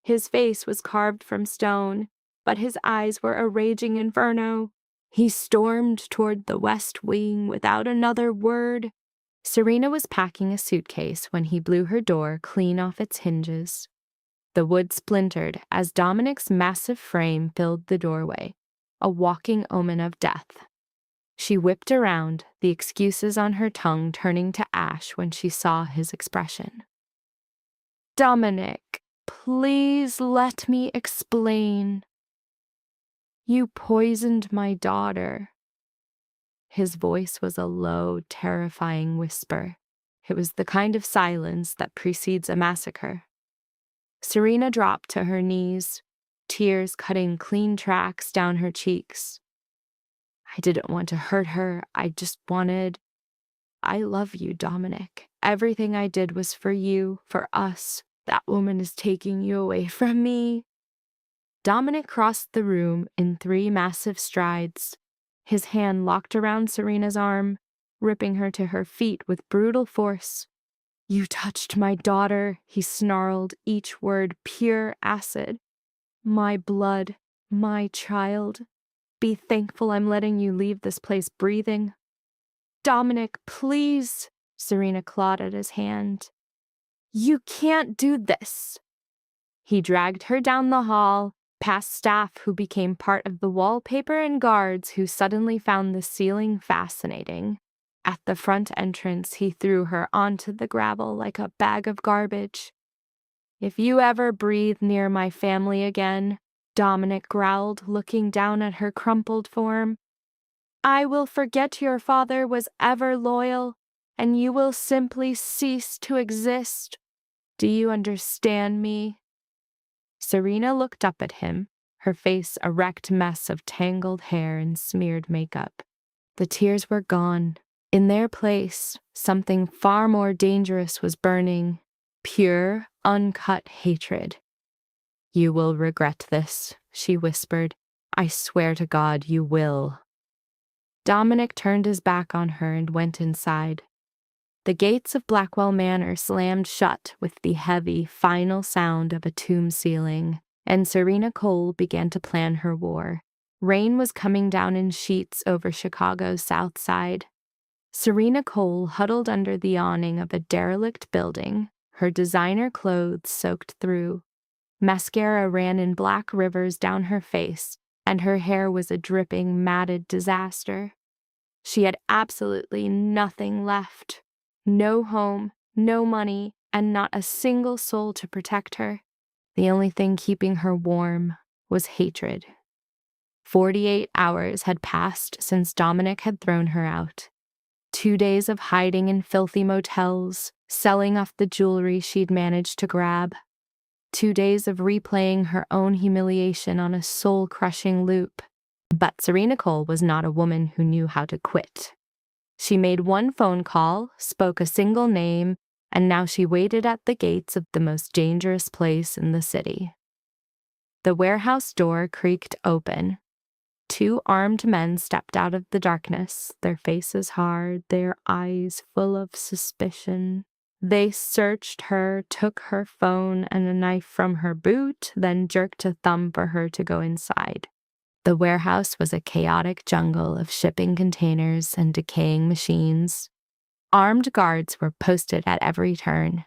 His face was carved from stone, but his eyes were a raging inferno. He stormed toward the West Wing without another word. Serena was packing a suitcase when he blew her door clean off its hinges. The wood splintered as Dominic's massive frame filled the doorway, a walking omen of death. She whipped around, the excuses on her tongue turning to ash when she saw his expression. "Dominic, please let me explain. You poisoned my daughter." His voice was a low, terrifying whisper. It was the kind of silence that precedes a massacre. Serena dropped to her knees, tears cutting clean tracks down her cheeks. "I didn't want to hurt her. I just wanted... I love you, Dominic. Everything I did was for you, for us. That woman is taking you away from me." Dominic crossed the room in 3 massive strides, his hand locked around Serena's arm, ripping her to her feet with brutal force. "You touched my daughter," he snarled, each word pure acid. "My blood, my child. Be thankful I'm letting you leave this place breathing." "Dominic, please," Serena clawed at his hand. "You can't do this." He dragged her down the hall, past staff who became part of the wallpaper and guards who suddenly found the ceiling fascinating. At the front entrance, he threw her onto the gravel like a bag of garbage. "If you ever breathe near my family again," Dominic growled, looking down at her crumpled form, "I will forget your father was ever loyal, and you will simply cease to exist. Do you understand me?" Serena looked up at him, her face a wrecked mess of tangled hair and smeared makeup. The tears were gone. In their place, something far more dangerous was burning, pure, uncut hatred. "You will regret this," she whispered. "I swear to God you will." Dominic turned his back on her and went inside. The gates of Blackwell Manor slammed shut with the heavy, final sound of a tomb ceiling, and Serena Cole began to plan her war. Rain was coming down in sheets over Chicago's South Side. Serena Cole huddled under the awning of a derelict building, her designer clothes soaked through. Mascara ran in black rivers down her face, and her hair was a dripping, matted disaster. She had absolutely nothing left. No home, no money, and not a single soul to protect her. The only thing keeping her warm was hatred. 48 hours had passed since Dominic had thrown her out. 2 days of hiding in filthy motels, selling off the jewelry she'd managed to grab. 2 days of replaying her own humiliation on a soul-crushing loop. But Serena Cole was not a woman who knew how to quit. She made one phone call, spoke a single name, and now she waited at the gates of the most dangerous place in the city. The warehouse door creaked open. 2 armed men stepped out of the darkness, their faces hard, their eyes full of suspicion. They searched her, took her phone and a knife from her boot, then jerked a thumb for her to go inside. The warehouse was a chaotic jungle of shipping containers and decaying machines. Armed guards were posted at every turn.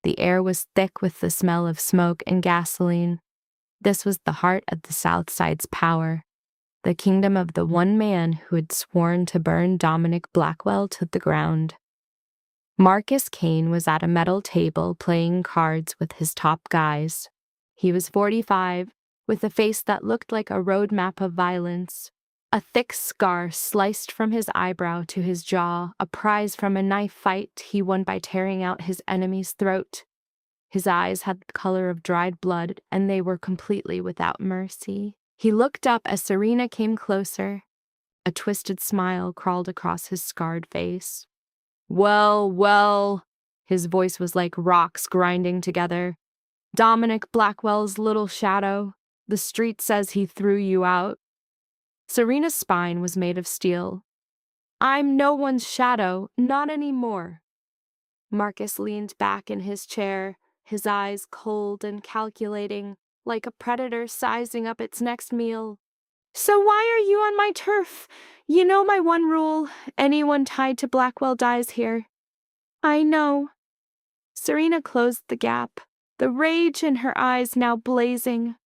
The air was thick with the smell of smoke and gasoline. This was the heart of the South Side's power, the kingdom of the one man who had sworn to burn Dominic Blackwell to the ground. Marcus Kane was at a metal table playing cards with his top guys. He was 45, with a face that looked like a roadmap of violence. A thick scar sliced from his eyebrow to his jaw, a prize from a knife fight he won by tearing out his enemy's throat. His eyes had the color of dried blood, and they were completely without mercy. He looked up as Serena came closer. A twisted smile crawled across his scarred face. Well, his voice was like rocks grinding together. Dominic Blackwell's little shadow. The street says he threw you out. Serena's spine was made of steel. I'm no one's shadow, not anymore. Marcus leaned back in his chair, his eyes cold and calculating, like a predator sizing up its next meal. So why are you on my turf? You know my one rule. Anyone tied to Blackwell dies here. I know. Serena closed the gap, the rage in her eyes now blazing.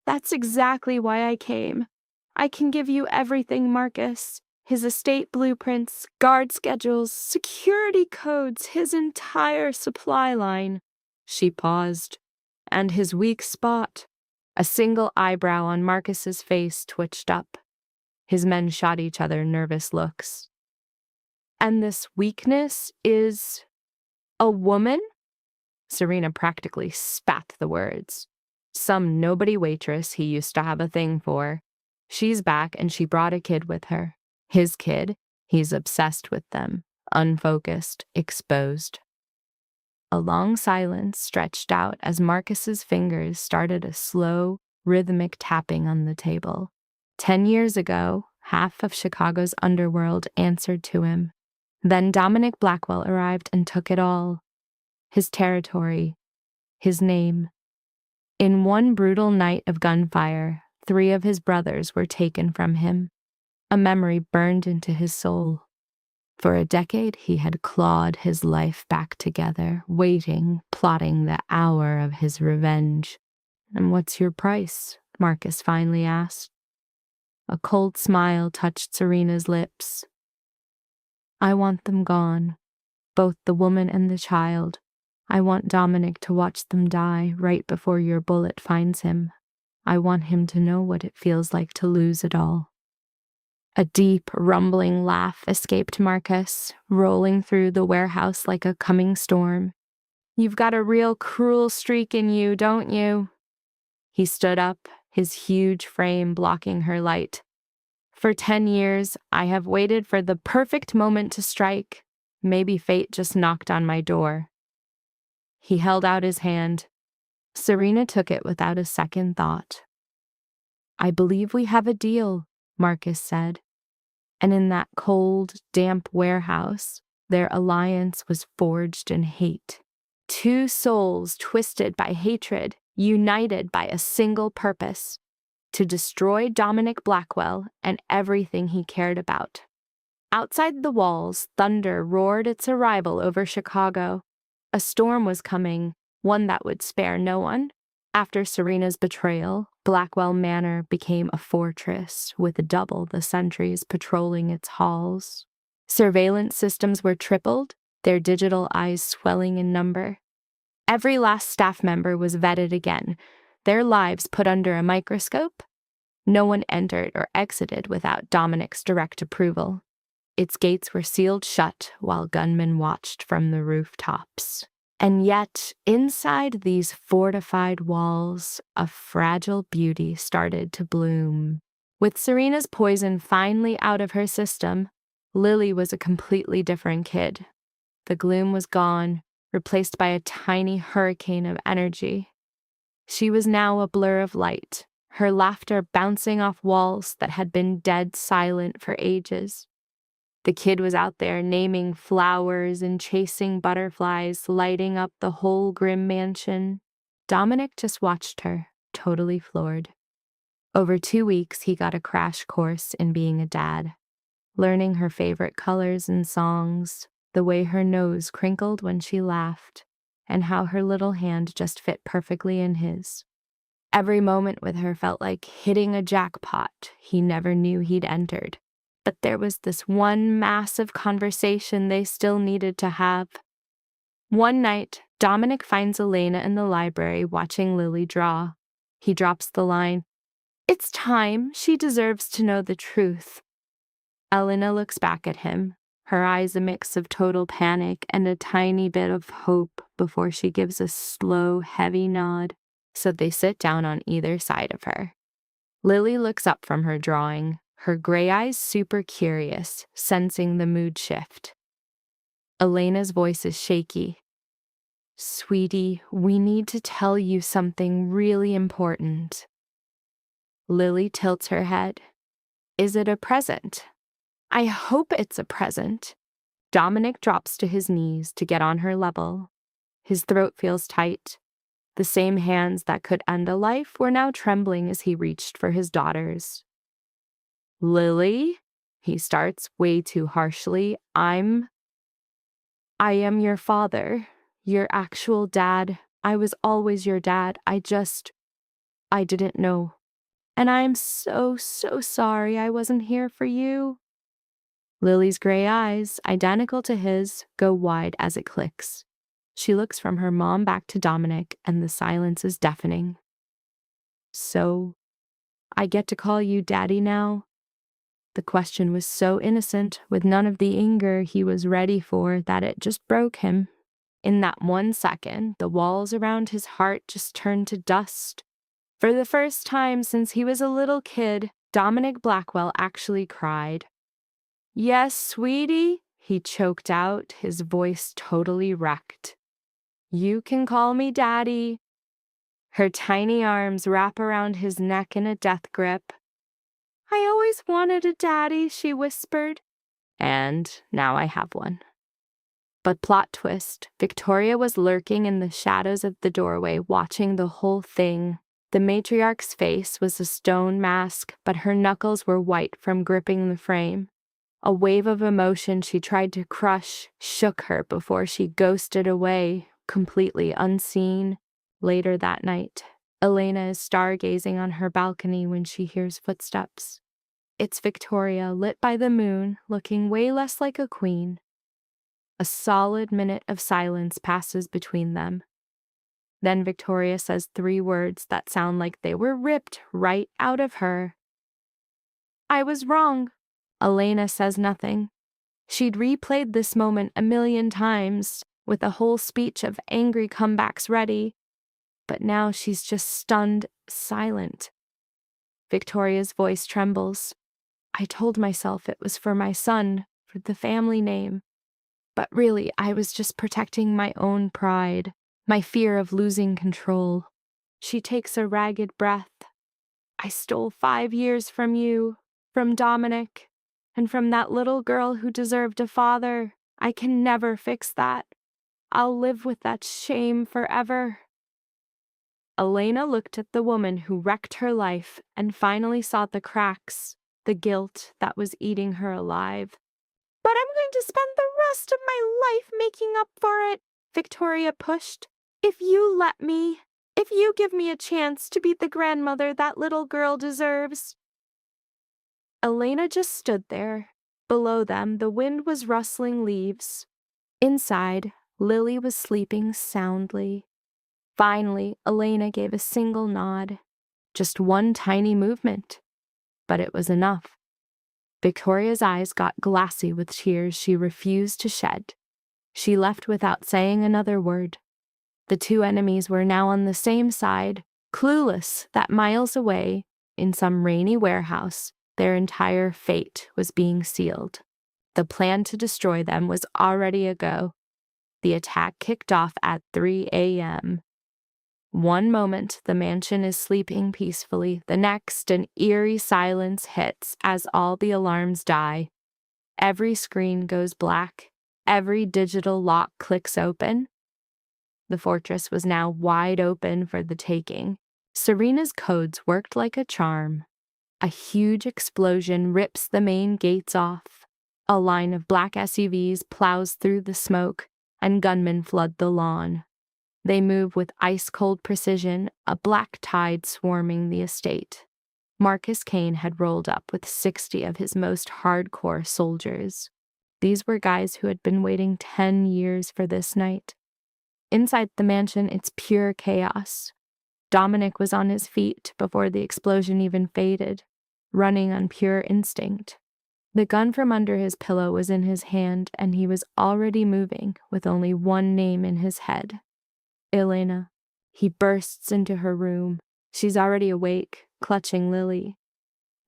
That's exactly why I came. I can give you everything, Marcus. His estate blueprints, guard schedules, security codes, his entire supply line. She paused. And his weak spot. A single eyebrow on Marcus's face twitched up. His men shot each other nervous looks. And this weakness is a woman? Serena practically spat the words. Some nobody waitress he used to have a thing for. She's back and she brought a kid with her. His kid, he's obsessed with them, unfocused, exposed. A long silence stretched out as Marcus's fingers started a slow, rhythmic tapping on the table. 10 years ago, half of Chicago's underworld answered to him. Then Dominic Blackwell arrived and took it all. His territory, his name. In one brutal night of gunfire, 3 of his brothers were taken from him. A memory burned into his soul. For a decade, he had clawed his life back together, waiting, plotting the hour of his revenge. And what's your price? Marcus finally asked. A cold smile touched Serena's lips. I want them gone, both the woman and the child. I want Dominic to watch them die right before your bullet finds him. I want him to know what it feels like to lose it all. A deep, rumbling laugh escaped Marcus, rolling through the warehouse like a coming storm. You've got a real cruel streak in you, don't you? He stood up, his huge frame blocking her light. For 10 years, I have waited for the perfect moment to strike. Maybe fate just knocked on my door. He held out his hand. Serena took it without a second thought. I believe we have a deal, Marcus said. And in that cold, damp warehouse, their alliance was forged in hate. 2 souls twisted by hatred, united by a single purpose: to destroy Dominic Blackwell and everything he cared about. Outside the walls, thunder roared its arrival over Chicago. A storm was coming, one that would spare no one. After Serena's betrayal, Blackwell Manor became a fortress with double the sentries patrolling its halls. Surveillance systems were tripled, their digital eyes swelling in number. Every last staff member was vetted again, their lives put under a microscope. No one entered or exited without Dominic's direct approval. Its gates were sealed shut while gunmen watched from the rooftops. And yet, inside these fortified walls, a fragile beauty started to bloom. With Serena's poison finally out of her system, Lily was a completely different kid. The gloom was gone, replaced by a tiny hurricane of energy. She was now a blur of light, her laughter bouncing off walls that had been dead silent for ages. The kid was out there naming flowers and chasing butterflies, lighting up the whole grim mansion. Dominic just watched her, totally floored. Over 2 weeks, he got a crash course in being a dad, learning her favorite colors and songs, the way her nose crinkled when she laughed, and how her little hand just fit perfectly in his. Every moment with her felt like hitting a jackpot he never knew he'd entered. But there was this one massive conversation they still needed to have. One night, Dominic finds Elena in the library watching Lily draw. He drops the line, "It's time. She deserves to know the truth." Elena looks back at him, her eyes a mix of total panic and a tiny bit of hope before she gives a slow, heavy nod. So they sit down on either side of her. Lily looks up from her drawing, her gray eyes super curious, sensing the mood shift. Elena's voice is shaky. "Sweetie, we need to tell you something really important." Lily tilts her head. "Is it a present?" "I hope it's a present." Dominic drops to his knees to get on her level. His throat feels tight. The same hands that could end a life were now trembling as he reached for his daughter's. "Lily," he starts way too harshly, I am your father, your actual dad. I was always your dad. I didn't know. And I'm so, so sorry I wasn't here for you." Lily's gray eyes, identical to his, go wide as it clicks. She looks from her mom back to Dominic, and the silence is deafening. "So, I get to call you Daddy now?" The question was so innocent, with none of the anger he was ready for, that it just broke him. In that 1 second, the walls around his heart just turned to dust. For the first time since he was a little kid, Dominic Blackwell actually cried. "Yes, sweetie," he choked out, his voice totally wrecked. "You can call me Daddy." Her tiny arms wrap around his neck in a death grip. "I always wanted a daddy," she whispered. "And now I have one." But plot twist, Victoria was lurking in the shadows of the doorway, watching the whole thing. The matriarch's face was a stone mask, but her knuckles were white from gripping the frame. A wave of emotion she tried to crush shook her before she ghosted away, completely unseen. Later that night, Elena is stargazing on her balcony when she hears footsteps. It's Victoria, lit by the moon, looking way less like a queen. A solid minute of silence passes between them. Then Victoria says 3 words that sound like they were ripped right out of her. "I was wrong." Elena says nothing. She'd replayed this moment a million times, with a whole speech of angry comebacks ready. But now she's just stunned, silent. Victoria's voice trembles. "I told myself it was for my son, for the family name. But really, I was just protecting my own pride, my fear of losing control." She takes a ragged breath. "I stole 5 years from you, from Dominic, and from that little girl who deserved a father. I can never fix that. I'll live with that shame forever." Elena looked at the woman who wrecked her life and finally saw the cracks, the guilt that was eating her alive. "But I'm going to spend the rest of my life making up for it," Victoria pushed. "If you let me, if you give me a chance to be the grandmother that little girl deserves." Elena just stood there. Below them, the wind was rustling leaves. Inside, Lily was sleeping soundly. Finally, Elena gave a single nod. Just one tiny movement. But it was enough. Victoria's eyes got glassy with tears she refused to shed. She left without saying another word. The 2 enemies were now on the same side, clueless that miles away, in some rainy warehouse, their entire fate was being sealed. The plan to destroy them was already a go. The attack kicked off at 3 a.m. One moment, the mansion is sleeping peacefully. The next, an eerie silence hits as all the alarms die. Every screen goes black. Every digital lock clicks open. The fortress was now wide open for the taking. Serena's codes worked like a charm. A huge explosion rips the main gates off. A line of black SUVs plows through the smoke, and gunmen flood the lawn. They move with ice-cold precision, a black tide swarming the estate. Marcus Kane had rolled up with 60 of his most hardcore soldiers. These were guys who had been waiting 10 years for this night. Inside the mansion, it's pure chaos. Dominic was on his feet before the explosion even faded, running on pure instinct. The gun from under his pillow was in his hand, and he was already moving with only one name in his head. Elena. He bursts into her room. She's already awake, clutching Lily.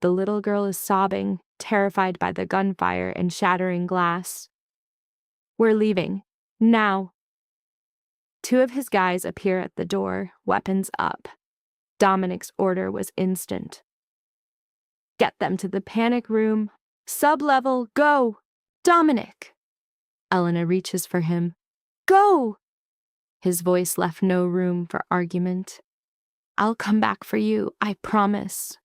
The little girl is sobbing, terrified by the gunfire and shattering glass. "We're leaving. Now." Two of his guys appear at the door, weapons up. Dominic's order was instant. "Get them to the panic room. Sub-level, go! Dominic!" Elena reaches for him. "Go!" His voice left no room for argument. "I'll come back for you, I promise."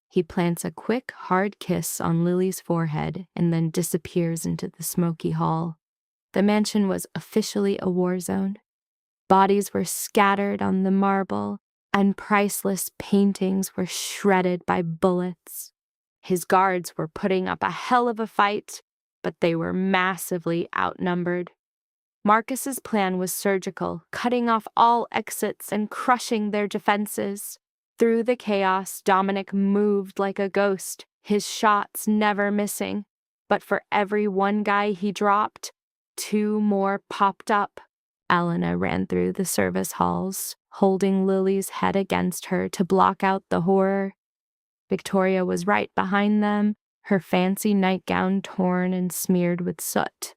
He plants a quick, hard kiss on Lily's forehead and then disappears into the smoky hall. The mansion was officially a war zone. Bodies were scattered on the marble, and priceless paintings were shredded by bullets. His guards were putting up a hell of a fight, but they were massively outnumbered. Marcus's plan was surgical, cutting off all exits and crushing their defenses. Through the chaos, Dominic moved like a ghost, his shots never missing. But for every one guy he dropped, 2 more popped up. Elena ran through the service halls, holding Lily's head against her to block out the horror. Victoria was right behind them, her fancy nightgown torn and smeared with soot.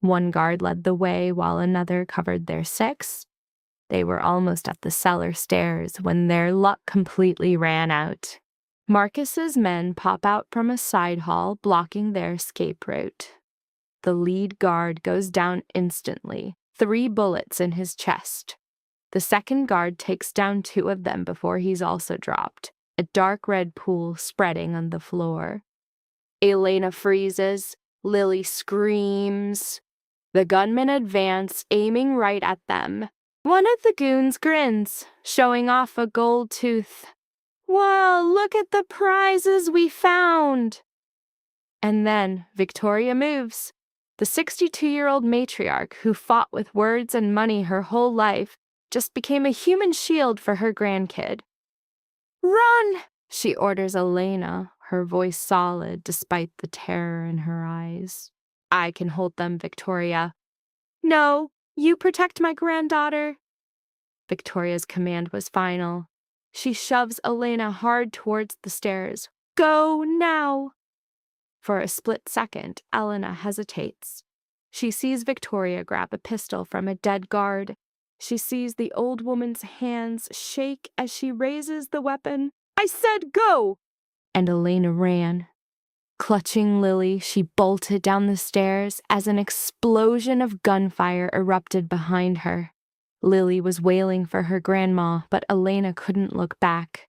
One guard led the way while another covered their 6. They were almost at the cellar stairs when their luck completely ran out. Marcus's men pop out from a side hall, blocking their escape route. The lead guard goes down instantly, 3 bullets in his chest. The second guard takes down 2 of them before he's also dropped, a dark red pool spreading on the floor. Elena freezes. Lily screams. The gunmen advance, aiming right at them. One of the goons grins, showing off a gold tooth. "Wow, look at the prizes we found!" And then Victoria moves. The 62-year-old matriarch who fought with words and money her whole life just became a human shield for her grandkid. "Run!" she orders Elena, her voice solid despite the terror in her eyes. "I can hold them, Victoria." "No, you protect my granddaughter." Victoria's command was final. She shoves Elena hard towards the stairs. "Go now!" For a split second, Elena hesitates. She sees Victoria grab a pistol from a dead guard. She sees the old woman's hands shake as she raises the weapon. "I said go!" And Elena ran. Clutching Lily, she bolted down the stairs as an explosion of gunfire erupted behind her. Lily was wailing for her grandma, but Elena couldn't look back.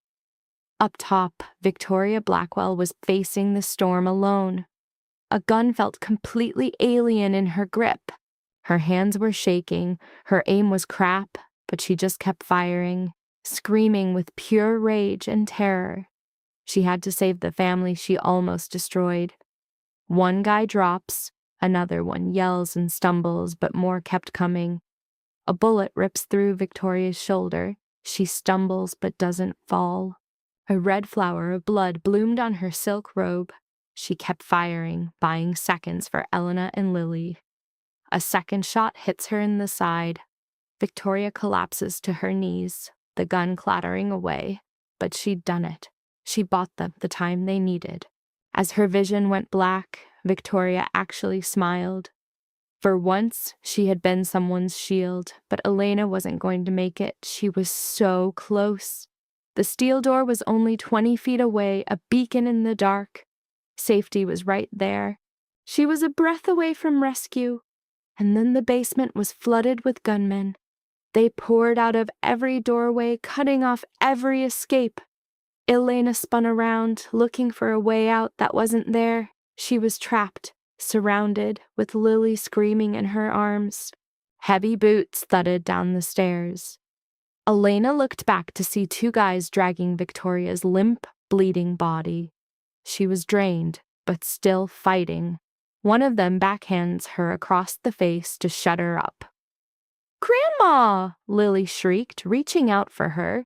Up top, Victoria Blackwell was facing the storm alone. A gun felt completely alien in her grip. Her hands were shaking, her aim was crap, but she just kept firing, screaming with pure rage and terror. She had to save the family she almost destroyed. One guy drops, another one yells and stumbles, but more kept coming. A bullet rips through Victoria's shoulder. She stumbles but doesn't fall. A red flower of blood bloomed on her silk robe. She kept firing, buying seconds for Elena and Lily. A second shot hits her in the side. Victoria collapses to her knees, the gun clattering away. But she'd done it. She bought them the time they needed. As her vision went black, Victoria actually smiled. For once, she had been someone's shield, but Elena wasn't going to make it. She was so close. The steel door was only 20 feet away, a beacon in the dark. Safety was right there. She was a breath away from rescue. And then the basement was flooded with gunmen. They poured out of every doorway, cutting off every escape. Elena spun around, looking for a way out that wasn't there. She was trapped, surrounded, with Lily screaming in her arms. Heavy boots thudded down the stairs. Elena looked back to see two guys dragging Victoria's limp, bleeding body. She was drained, but still fighting. One of them backhands her across the face to shut her up. "Grandma!" Lily shrieked, reaching out for her.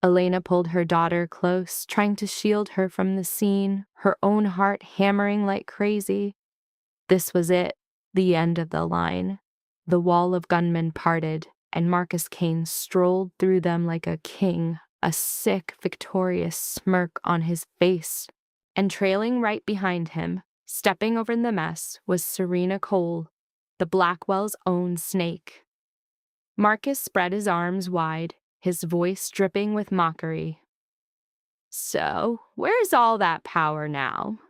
Elena pulled her daughter close, trying to shield her from the scene, her own heart hammering like crazy. This was it, the end of the line. The wall of gunmen parted, and Marcus Kane strolled through them like a king, a sick, victorious smirk on his face. And trailing right behind him, stepping over the mess, was Serena Cole, the Blackwell's own snake. Marcus spread his arms wide, his voice dripping with mockery. "So, where's all that power now?"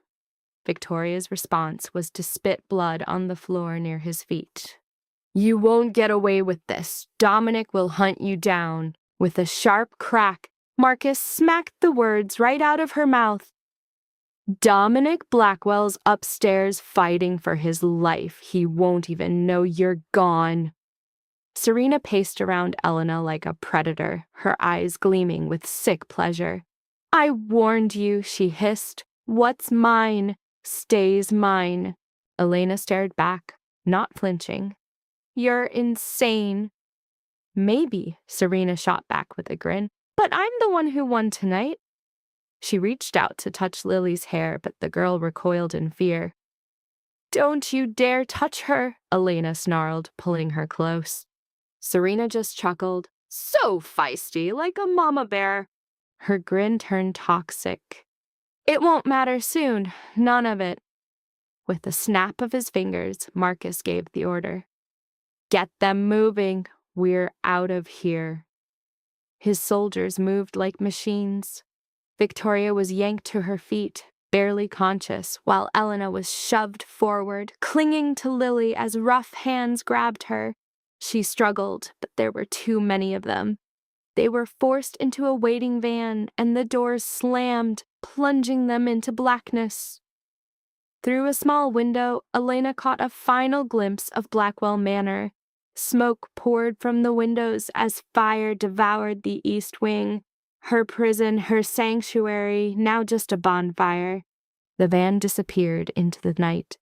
Victoria's response was to spit blood on the floor near his feet. "You won't get away with this. Dominic will hunt you down." With a sharp crack, Marcus smacked the words right out of her mouth. "Dominic Blackwell's upstairs fighting for his life. He won't even know you're gone." Serena paced around Elena like a predator, her eyes gleaming with sick pleasure. "I warned you," she hissed. "What's mine stays mine." Elena stared back, not flinching. "You're insane." "Maybe," Serena shot back with a grin, "but I'm the one who won tonight." She reached out to touch Lily's hair, but the girl recoiled in fear. "Don't you dare touch her," Elena snarled, pulling her close. Serena just chuckled. "So feisty, like a mama bear." Her grin turned toxic. "It won't matter soon, none of it." With a snap of his fingers, Marcus gave the order. "Get them moving. We're out of here." His soldiers moved like machines. Victoria was yanked to her feet, barely conscious, while Elena was shoved forward, clinging to Lily as rough hands grabbed her. She struggled, but there were too many of them. They were forced into a waiting van, and the doors slammed, plunging them into blackness. Through a small window, Elena caught a final glimpse of Blackwell Manor. Smoke poured from the windows as fire devoured the East Wing. Her prison, her sanctuary, now just a bonfire. The van disappeared into the night.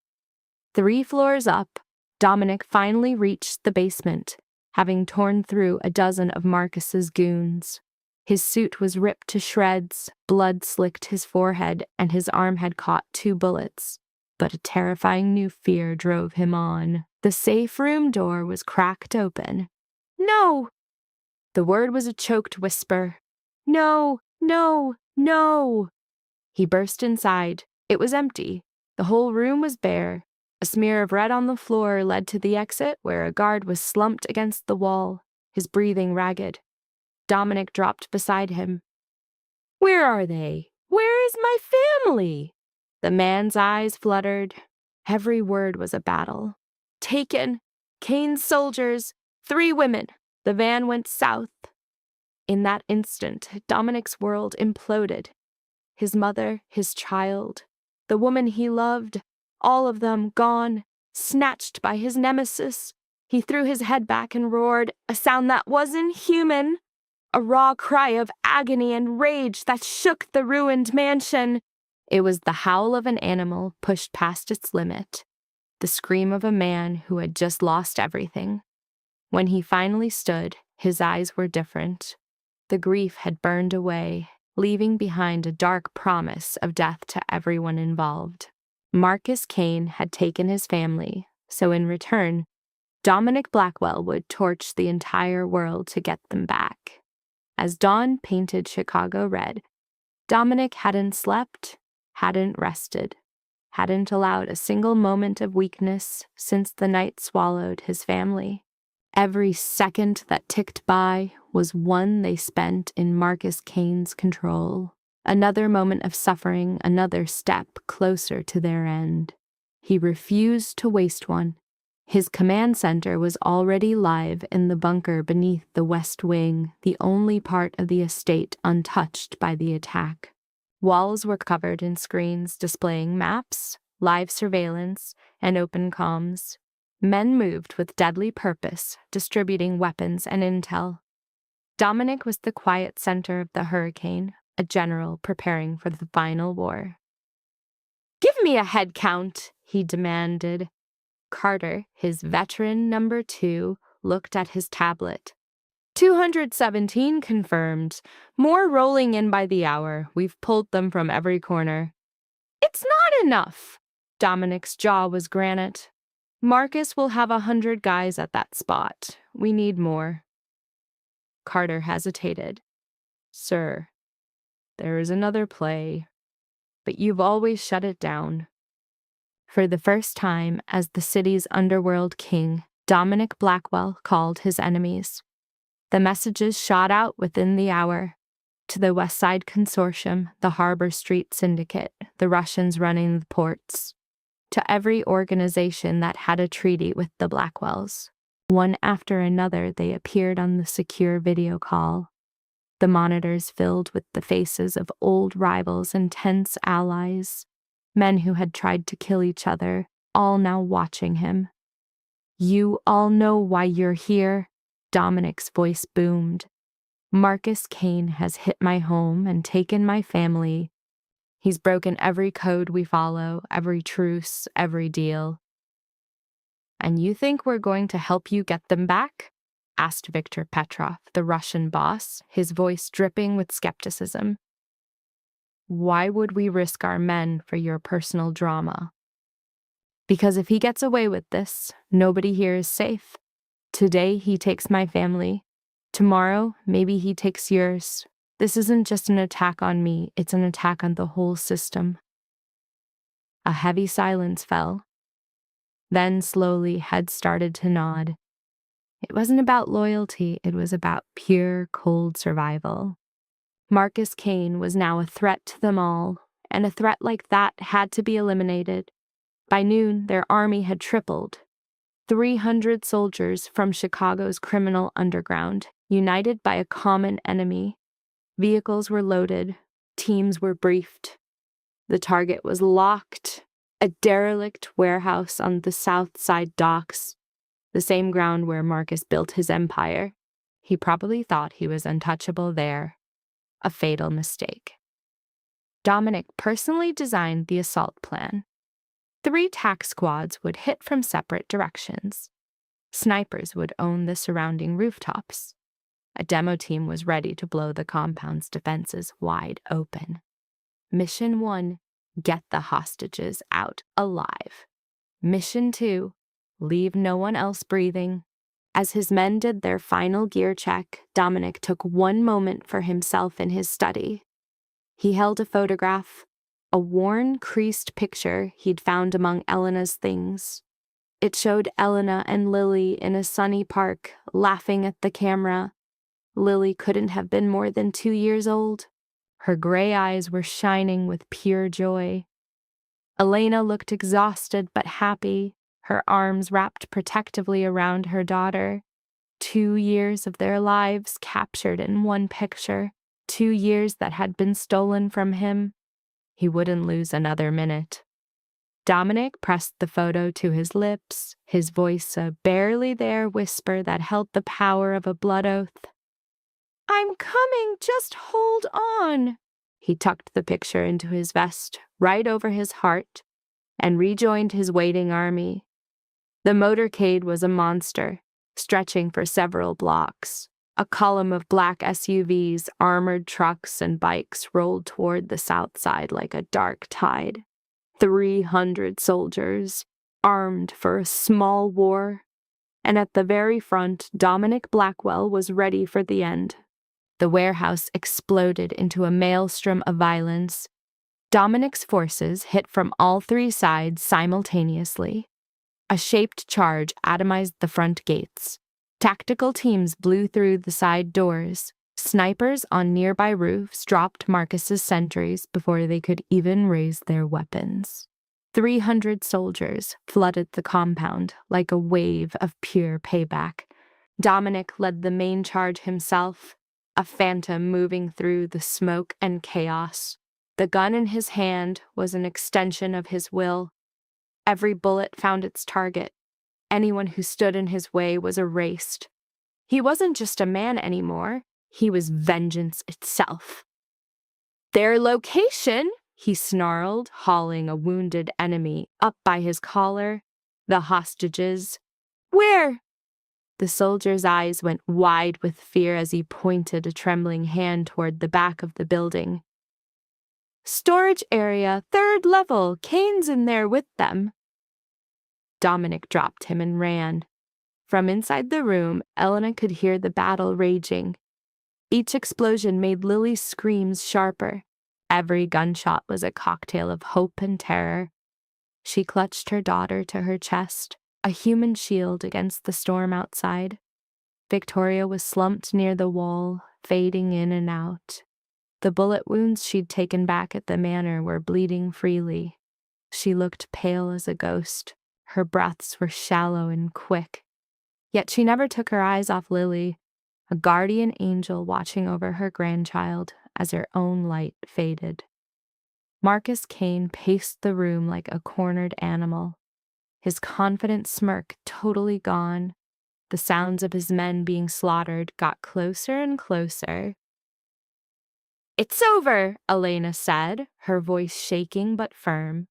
3 floors up, Dominic finally reached the basement, having torn through a dozen of Marcus's goons. His suit was ripped to shreds, blood slicked his forehead, and his arm had caught 2 bullets. But a terrifying new fear drove him on. The safe room door was cracked open. "No!" The word was a choked whisper. "No, no, no!" He burst inside. It was empty. The whole room was bare. A smear of red on the floor led to the exit, where a guard was slumped against the wall, his breathing ragged. Dominic dropped beside him. "Where are they? Where is my family?" The man's eyes fluttered. Every word was a battle. "Taken. Kane's soldiers. 3 women. The van went south." In that instant, Dominic's world imploded. His mother, his child, the woman he loved, all of them gone, snatched by his nemesis. He threw his head back and roared, a sound that wasn't human, a raw cry of agony and rage that shook the ruined mansion. It was the howl of an animal pushed past its limit, the scream of a man who had just lost everything. When he finally stood, his eyes were different. The grief had burned away, leaving behind a dark promise of death to everyone involved. Marcus Kane had taken his family, so in return, Dominic Blackwell would torch the entire world to get them back. As dawn painted Chicago red, Dominic hadn't slept, hadn't rested, hadn't allowed a single moment of weakness since the night swallowed his family. Every second that ticked by was one they spent in Marcus Kane's control. Another moment of suffering, another step closer to their end. He refused to waste one. His command center was already live in the bunker beneath the west wing, the only part of the estate untouched by the attack. Walls were covered in screens displaying maps, live surveillance, and open comms. Men moved with deadly purpose, distributing weapons and intel. Dominic was the quiet center of the hurricane, a general preparing for the final war. "Give me a head count," he demanded. Carter, his veteran number 2, looked at his tablet. 217 confirmed. More rolling in by the hour. We've pulled them from every corner. It's not enough. Dominic's jaw was granite. Marcus will have 100 guys at that spot. We need more. Carter hesitated. Sir, there is another play, but you've always shut it down. For the first time as the city's underworld king, Dominic Blackwell called his enemies. The messages shot out within the hour. To the West Side Consortium, the Harbor Street Syndicate, the Russians running the ports. To every organization that had a treaty with the Blackwells. One after another, they appeared on the secure video call. The monitors filled with the faces of old rivals and tense allies. Men who had tried to kill each other, all now watching him. You all know why you're here, Dominic's voice boomed. Marcus Kane has hit my home and taken my family. He's broken every code we follow, every truce, every deal. And you think we're going to help you get them back? Asked Viktor Petrov, the Russian boss, his voice dripping with skepticism. Why would we risk our men for your personal drama? Because if he gets away with this, nobody here is safe. Today, he takes my family. Tomorrow, maybe he takes yours. This isn't just an attack on me, it's an attack on the whole system. A heavy silence fell. Then, slowly, heads started to nod. It wasn't about loyalty, it was about pure, cold survival. Marcus Kane was now a threat to them all, and a threat like that had to be eliminated. By noon, their army had tripled. 300 soldiers from Chicago's criminal underground, united by a common enemy. Vehicles were loaded, teams were briefed. The target was locked, a derelict warehouse on the South Side docks, the same ground where Marcus built his empire. He probably thought he was untouchable there. A fatal mistake. Dominic personally designed the assault plan. 3 tack squads would hit from separate directions. Snipers would own the surrounding rooftops. A demo team was ready to blow the compound's defenses wide open. Mission 1, get the hostages out alive. Mission 2, leave no one else breathing. As his men did their final gear check, Dominic took one moment for himself in his study. He held a photograph, a worn, creased picture he'd found among Elena's things. It showed Elena and Lily in a sunny park, laughing at the camera. Lily couldn't have been more than 2 years old. Her gray eyes were shining with pure joy. Elena looked exhausted but happy, her arms wrapped protectively around her daughter. 2 years of their lives captured in one picture, 2 years that had been stolen from him. He wouldn't lose another minute. Dominic pressed the photo to his lips, his voice a barely there whisper that held the power of a blood oath. I'm coming, just hold on. He tucked the picture into his vest, right over his heart, and rejoined his waiting army. The motorcade was a monster, stretching for several blocks. A column of black SUVs, armored trucks, and bikes rolled toward the south side like a dark tide. 300 soldiers, armed for a small war. And at the very front, Dominic Blackwell was ready for the end. The warehouse exploded into a maelstrom of violence. Dominic's forces hit from all three sides simultaneously. A shaped charge atomized the front gates. Tactical teams blew through the side doors. Snipers on nearby roofs dropped Marcus's sentries before they could even raise their weapons. 300 soldiers flooded the compound like a wave of pure payback. Dominic led the main charge himself, a phantom moving through the smoke and chaos. The gun in his hand was an extension of his will. Every bullet found its target. Anyone who stood in his way was erased. He wasn't just a man anymore. He was vengeance itself. "Their location," he snarled, hauling a wounded enemy up by his collar. "The hostages." "Where?" The soldier's eyes went wide with fear as he pointed a trembling hand toward the back of the building. "Storage area, 3rd level. Kane's in there with them." Dominic dropped him and ran. From inside the room, Elena could hear the battle raging. Each explosion made Lily's screams sharper. Every gunshot was a cocktail of hope and terror. She clutched her daughter to her chest, a human shield against the storm outside. Victoria was slumped near the wall, fading in and out. The bullet wounds she'd taken back at the manor were bleeding freely. She looked pale as a ghost. Her breaths were shallow and quick. Yet she never took her eyes off Lily, a guardian angel watching over her grandchild as her own light faded. Marcus Kane paced the room like a cornered animal, his confident smirk totally gone. The sounds of his men being slaughtered got closer and closer. "It's over," Elena said, her voice shaking but firm.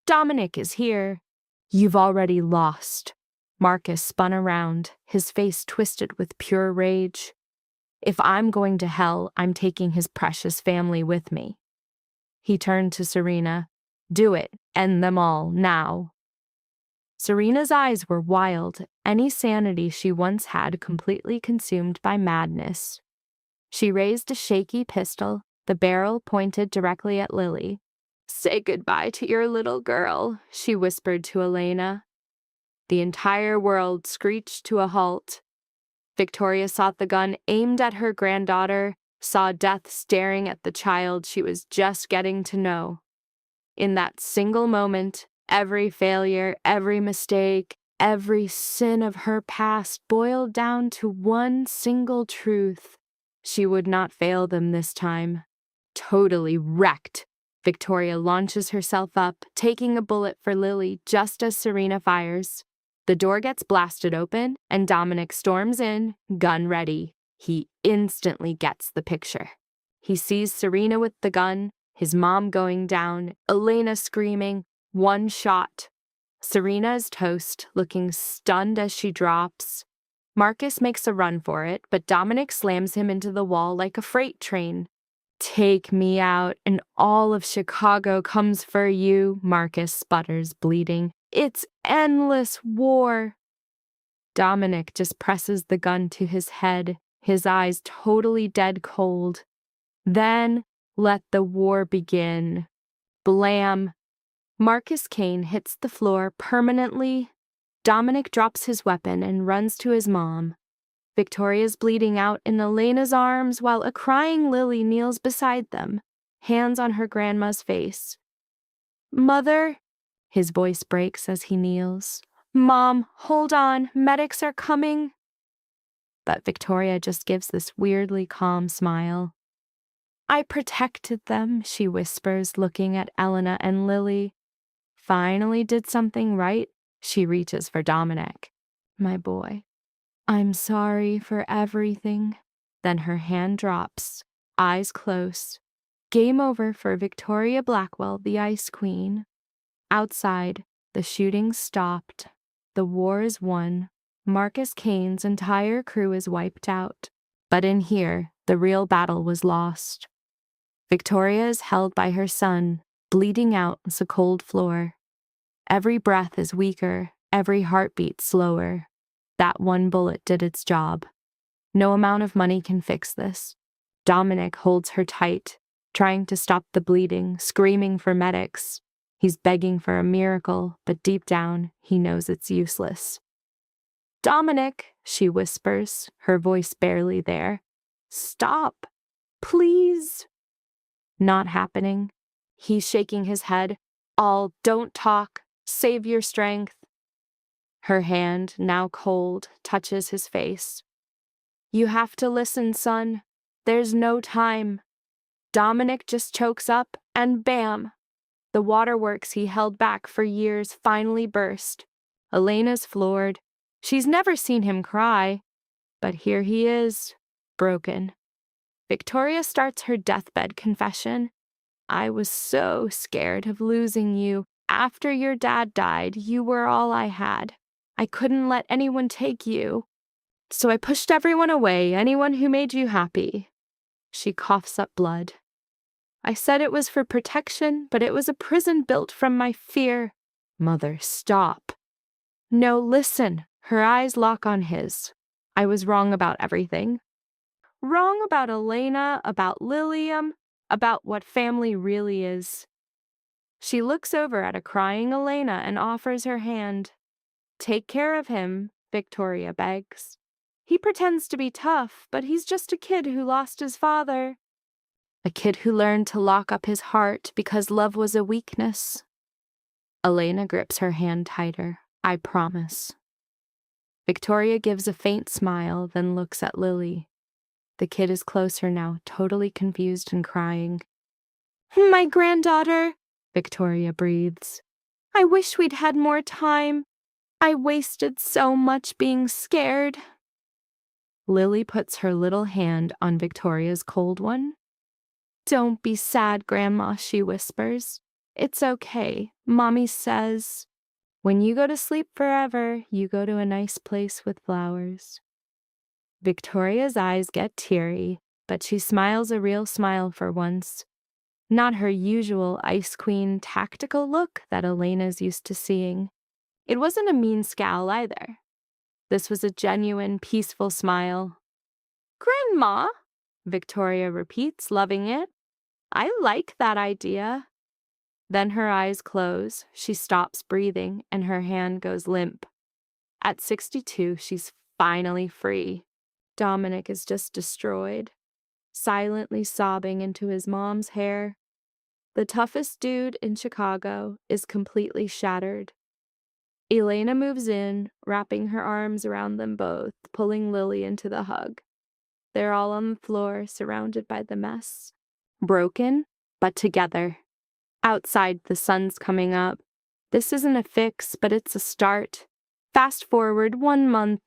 "Dominic is here." "You've already lost." Marcus spun around, his face twisted with pure rage. "If I'm going to hell, I'm taking his precious family with me." He turned to Serena. "Do it. End them all, now." Serena's eyes were wild, any sanity she once had completely consumed by madness. She raised a shaky pistol, the barrel pointed directly at Lily. "Say goodbye to your little girl," she whispered to Elena. The entire world screeched to a halt. Victoria saw the gun aimed at her granddaughter, saw death staring at the child she was just getting to know. In that single moment, every failure, every mistake, every sin of her past boiled down to one single truth. She would not fail them this time. Totally wrecked, Victoria launches herself up, taking a bullet for Lily just as Serena fires. The door gets blasted open, and Dominic storms in, gun ready. He instantly gets the picture. He sees Serena with the gun, his mom going down, Elena screaming, one shot. Serena is toast, looking stunned as she drops. Marcus makes a run for it, but Dominic slams him into the wall like a freight train. "Take me out, and all of Chicago comes for you," Marcus sputters, bleeding. "It's endless war." Dominic just presses the gun to his head, his eyes totally dead cold. "Then let the war begin." Blam! Marcus Kane hits the floor permanently. Dominic drops his weapon and runs to his mom. Victoria's bleeding out in Elena's arms while a crying Lily kneels beside them, hands on her grandma's face. "Mother," his voice breaks as he kneels. "Mom, hold on, medics are coming." But Victoria just gives this weirdly calm smile. "I protected them," she whispers, looking at Elena and Lily. "Finally did something right." She reaches for Dominic. "My boy, I'm sorry for everything." Then her hand drops, eyes close. Game over for Victoria Blackwell, the Ice Queen. Outside, the shooting stopped. The war is won. Marcus Kane's entire crew is wiped out. But in here, the real battle was lost. Victoria is held by her son, bleeding out on the cold floor. Every breath is weaker, every heartbeat slower. That one bullet did its job. No amount of money can fix this. Dominic holds her tight, trying to stop the bleeding, screaming for medics. He's begging for a miracle, but deep down, he knows it's useless. "Dominic," she whispers, her voice barely there. "Stop. Please." Not happening. He's shaking his head. All, "Don't talk. Save your strength." Her hand, now cold, touches his face. "You have to listen, son. There's no time." Dominic just chokes up, and bam! The waterworks he held back for years finally burst. Elena's floored. She's never seen him cry. But here he is, broken. Victoria starts her deathbed confession. "I was so scared of losing you. After your dad died, you were all I had. I couldn't let anyone take you. So I pushed everyone away, anyone who made you happy." She coughs up blood. "I said it was for protection, but it was a prison built from my fear." "Mother, stop." "No, listen." Her eyes lock on his. "I was wrong about everything. Wrong about Elena, about Lilium, about what family really is." She looks over at a crying Elena and offers her hand. "Take care of him," Victoria begs. "He pretends to be tough, but he's just a kid who lost his father. A kid who learned to lock up his heart because love was a weakness." Elena grips her hand tighter. "I promise." Victoria gives a faint smile, then looks at Lily. The kid is closer now, totally confused and crying. "My granddaughter," Victoria breathes. "I wish we'd had more time. I wasted so much being scared." Lily puts her little hand on Victoria's cold one. "Don't be sad, Grandma," she whispers. "It's okay. Mommy says, when you go to sleep forever, you go to a nice place with flowers." Victoria's eyes get teary, but she smiles a real smile for once. Not her usual Ice Queen tactical look that Elena's used to seeing. It wasn't a mean scowl either. This was a genuine, peaceful smile. "Grandma," Victoria repeats, loving it. "I like that idea." Then her eyes close, she stops breathing, and her hand goes limp. At 62, she's finally free. Dominic is just destroyed, silently sobbing into his mom's hair. The toughest dude in Chicago is completely shattered. Elena moves in, wrapping her arms around them both, pulling Lily into the hug. They're all on the floor, surrounded by the mess. Broken, but together. Outside, the sun's coming up. This isn't a fix, but it's a start. Fast forward 1 month.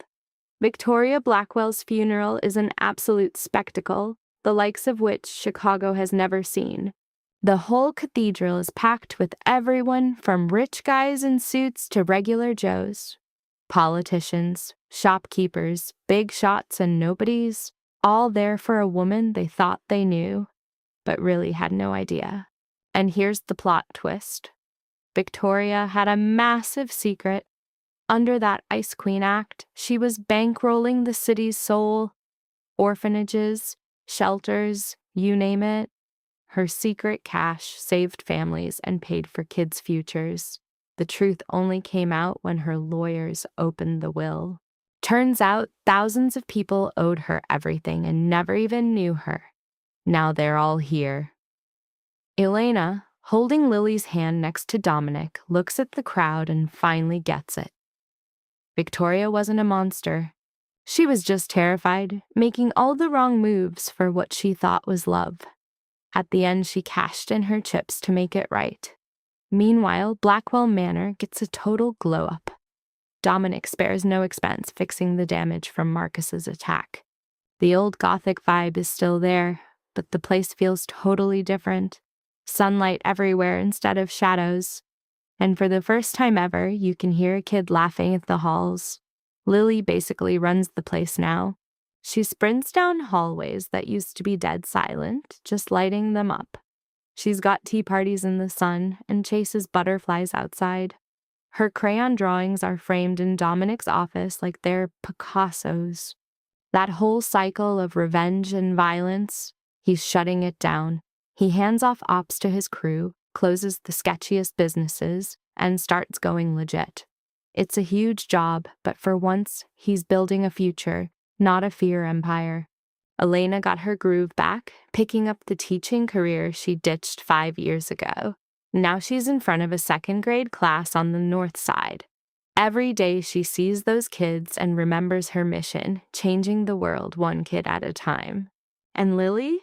Victoria Blackwell's funeral is an absolute spectacle, the likes of which Chicago has never seen. The whole cathedral is packed with everyone from rich guys in suits to regular Joes. Politicians, shopkeepers, big shots and nobodies, all there for a woman they thought they knew, but really had no idea. And here's the plot twist. Victoria had a massive secret. Under that Ice Queen Act, she was bankrolling the city's soul. Orphanages, shelters, you name it. Her secret cash saved families and paid for kids' futures. The truth only came out when her lawyers opened the will. Turns out thousands of people owed her everything and never even knew her. Now they're all here. Elena, holding Lily's hand next to Dominic, looks at the crowd and finally gets it. Victoria wasn't a monster. She was just terrified, making all the wrong moves for what she thought was love. At the end, she cashed in her chips to make it right. Meanwhile, Blackwell Manor gets a total glow-up. Dominic spares no expense fixing the damage from Marcus's attack. The old Gothic vibe is still there, but the place feels totally different. Sunlight everywhere instead of shadows. And for the first time ever, you can hear a kid laughing at the halls. Lily basically runs the place now. She sprints down hallways that used to be dead silent, just lighting them up. She's got tea parties in the sun and chases butterflies outside. Her crayon drawings are framed in Dominic's office like they're Picasso's. That whole cycle of revenge and violence, he's shutting it down. He hands off ops to his crew, closes the sketchiest businesses, and starts going legit. It's a huge job, but for once, he's building a future, not a fear empire. Elena got her groove back, picking up the teaching career she ditched 5 years ago. Now she's in front of a second-grade class on the north side. Every day she sees those kids and remembers her mission, changing the world one kid at a time. And Lily?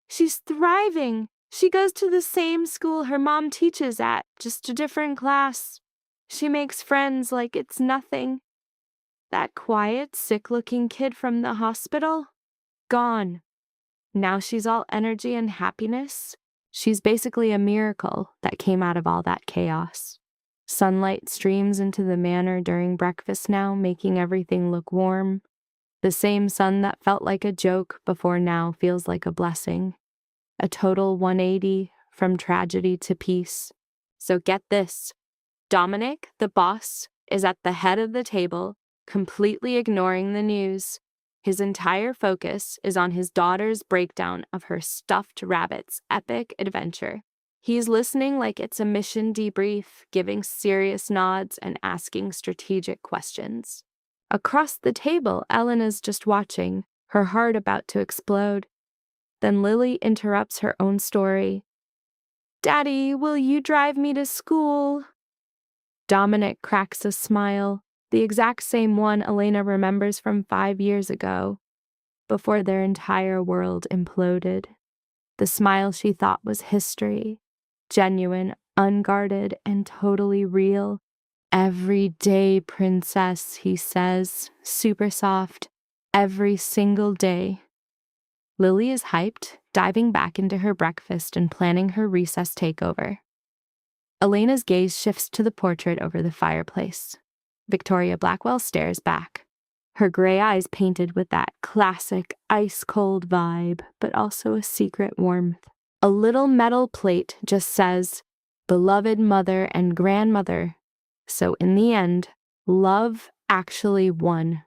She's thriving. She goes to the same school her mom teaches at, just a different class. She makes friends like it's nothing. That quiet, sick-looking kid from the hospital? Gone. Now she's all energy and happiness. She's basically a miracle that came out of all that chaos. Sunlight streams into the manor during breakfast now, making everything look warm. The same sun that felt like a joke before now feels like a blessing. A total 180 from tragedy to peace. So get this. Dominic, the boss, is at the head of the table, completely ignoring the news. His entire focus is on his daughter's breakdown of her stuffed rabbit's epic adventure. He's listening like it's a mission debrief, giving serious nods and asking strategic questions. Across the table, Elena's just watching, her heart about to explode. Then Lily interrupts her own story. "Daddy, will you drive me to school?" Dominic cracks a smile, the exact same one Elena remembers from 5 years ago, before their entire world imploded. The smile she thought was history, genuine, unguarded, and totally real. "Every day, princess," he says, super soft, "every single day." Lily is hyped, diving back into her breakfast and planning her recess takeover. Elena's gaze shifts to the portrait over the fireplace. Victoria Blackwell stares back, her gray eyes painted with that classic ice-cold vibe, but also a secret warmth. A little metal plate just says, "Beloved mother and grandmother." So in the end, love actually won.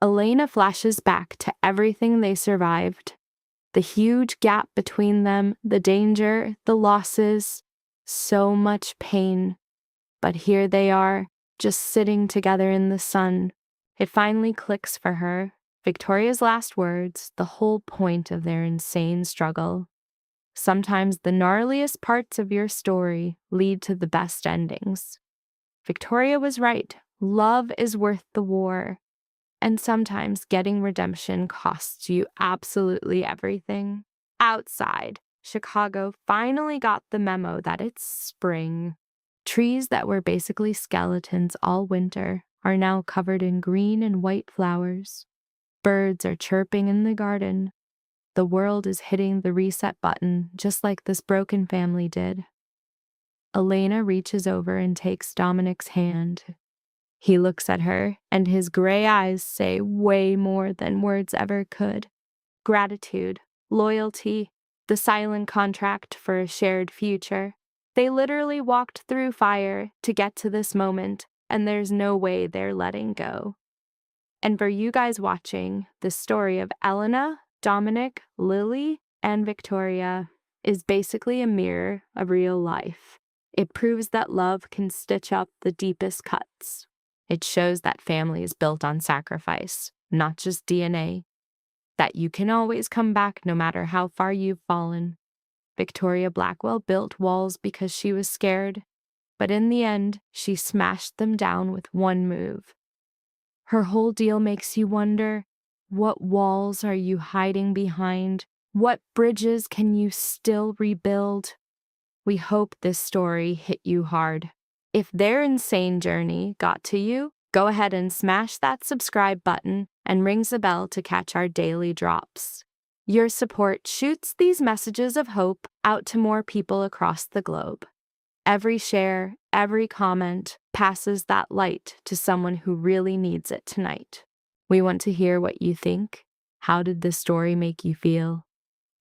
Elena flashes back to everything they survived. The huge gap between them, the danger, the losses, so much pain. But here they are, just sitting together in the sun. It finally clicks for her. Victoria's last words, the whole point of their insane struggle. Sometimes the gnarliest parts of your story lead to the best endings. Victoria was right. Love is worth the war. And sometimes getting redemption costs you absolutely everything. Outside, Chicago finally got the memo that it's spring. Trees that were basically skeletons all winter are now covered in green and white flowers. Birds are chirping in the garden. The world is hitting the reset button just like this broken family did. Elena reaches over and takes Dominic's hand. He looks at her, and his gray eyes say way more than words ever could. Gratitude, loyalty, the silent contract for a shared future. They literally walked through fire to get to this moment, and there's no way they're letting go. And for you guys watching, the story of Elena, Dominic, Lily, and Victoria is basically a mirror of real life. It proves that love can stitch up the deepest cuts. It shows that family is built on sacrifice, not just DNA. That you can always come back no matter how far you've fallen. Victoria Blackwell built walls because she was scared, but in the end, she smashed them down with one move. Her whole deal makes you wonder, what walls are you hiding behind? What bridges can you still rebuild? We hope this story hit you hard. If their insane journey got to you, go ahead and smash that subscribe button and rings the bell to catch our daily drops. Your support shoots these messages of hope out to more people across the globe. Every share, every comment passes that light to someone who really needs it tonight. We want to hear what you think. How did this story make you feel?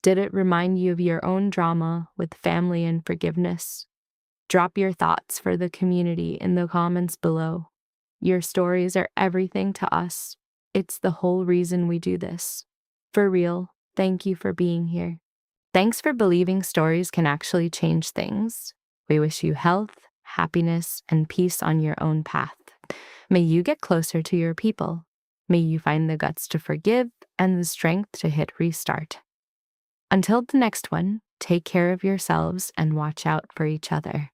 Did it remind you of your own drama with family and forgiveness? Drop your thoughts for the community in the comments below. Your stories are everything to us. It's the whole reason we do this. For real, thank you for being here. Thanks for believing stories can actually change things. We wish you health, happiness, and peace on your own path. May you get closer to your people. May you find the guts to forgive and the strength to hit restart. Until the next one, take care of yourselves and watch out for each other.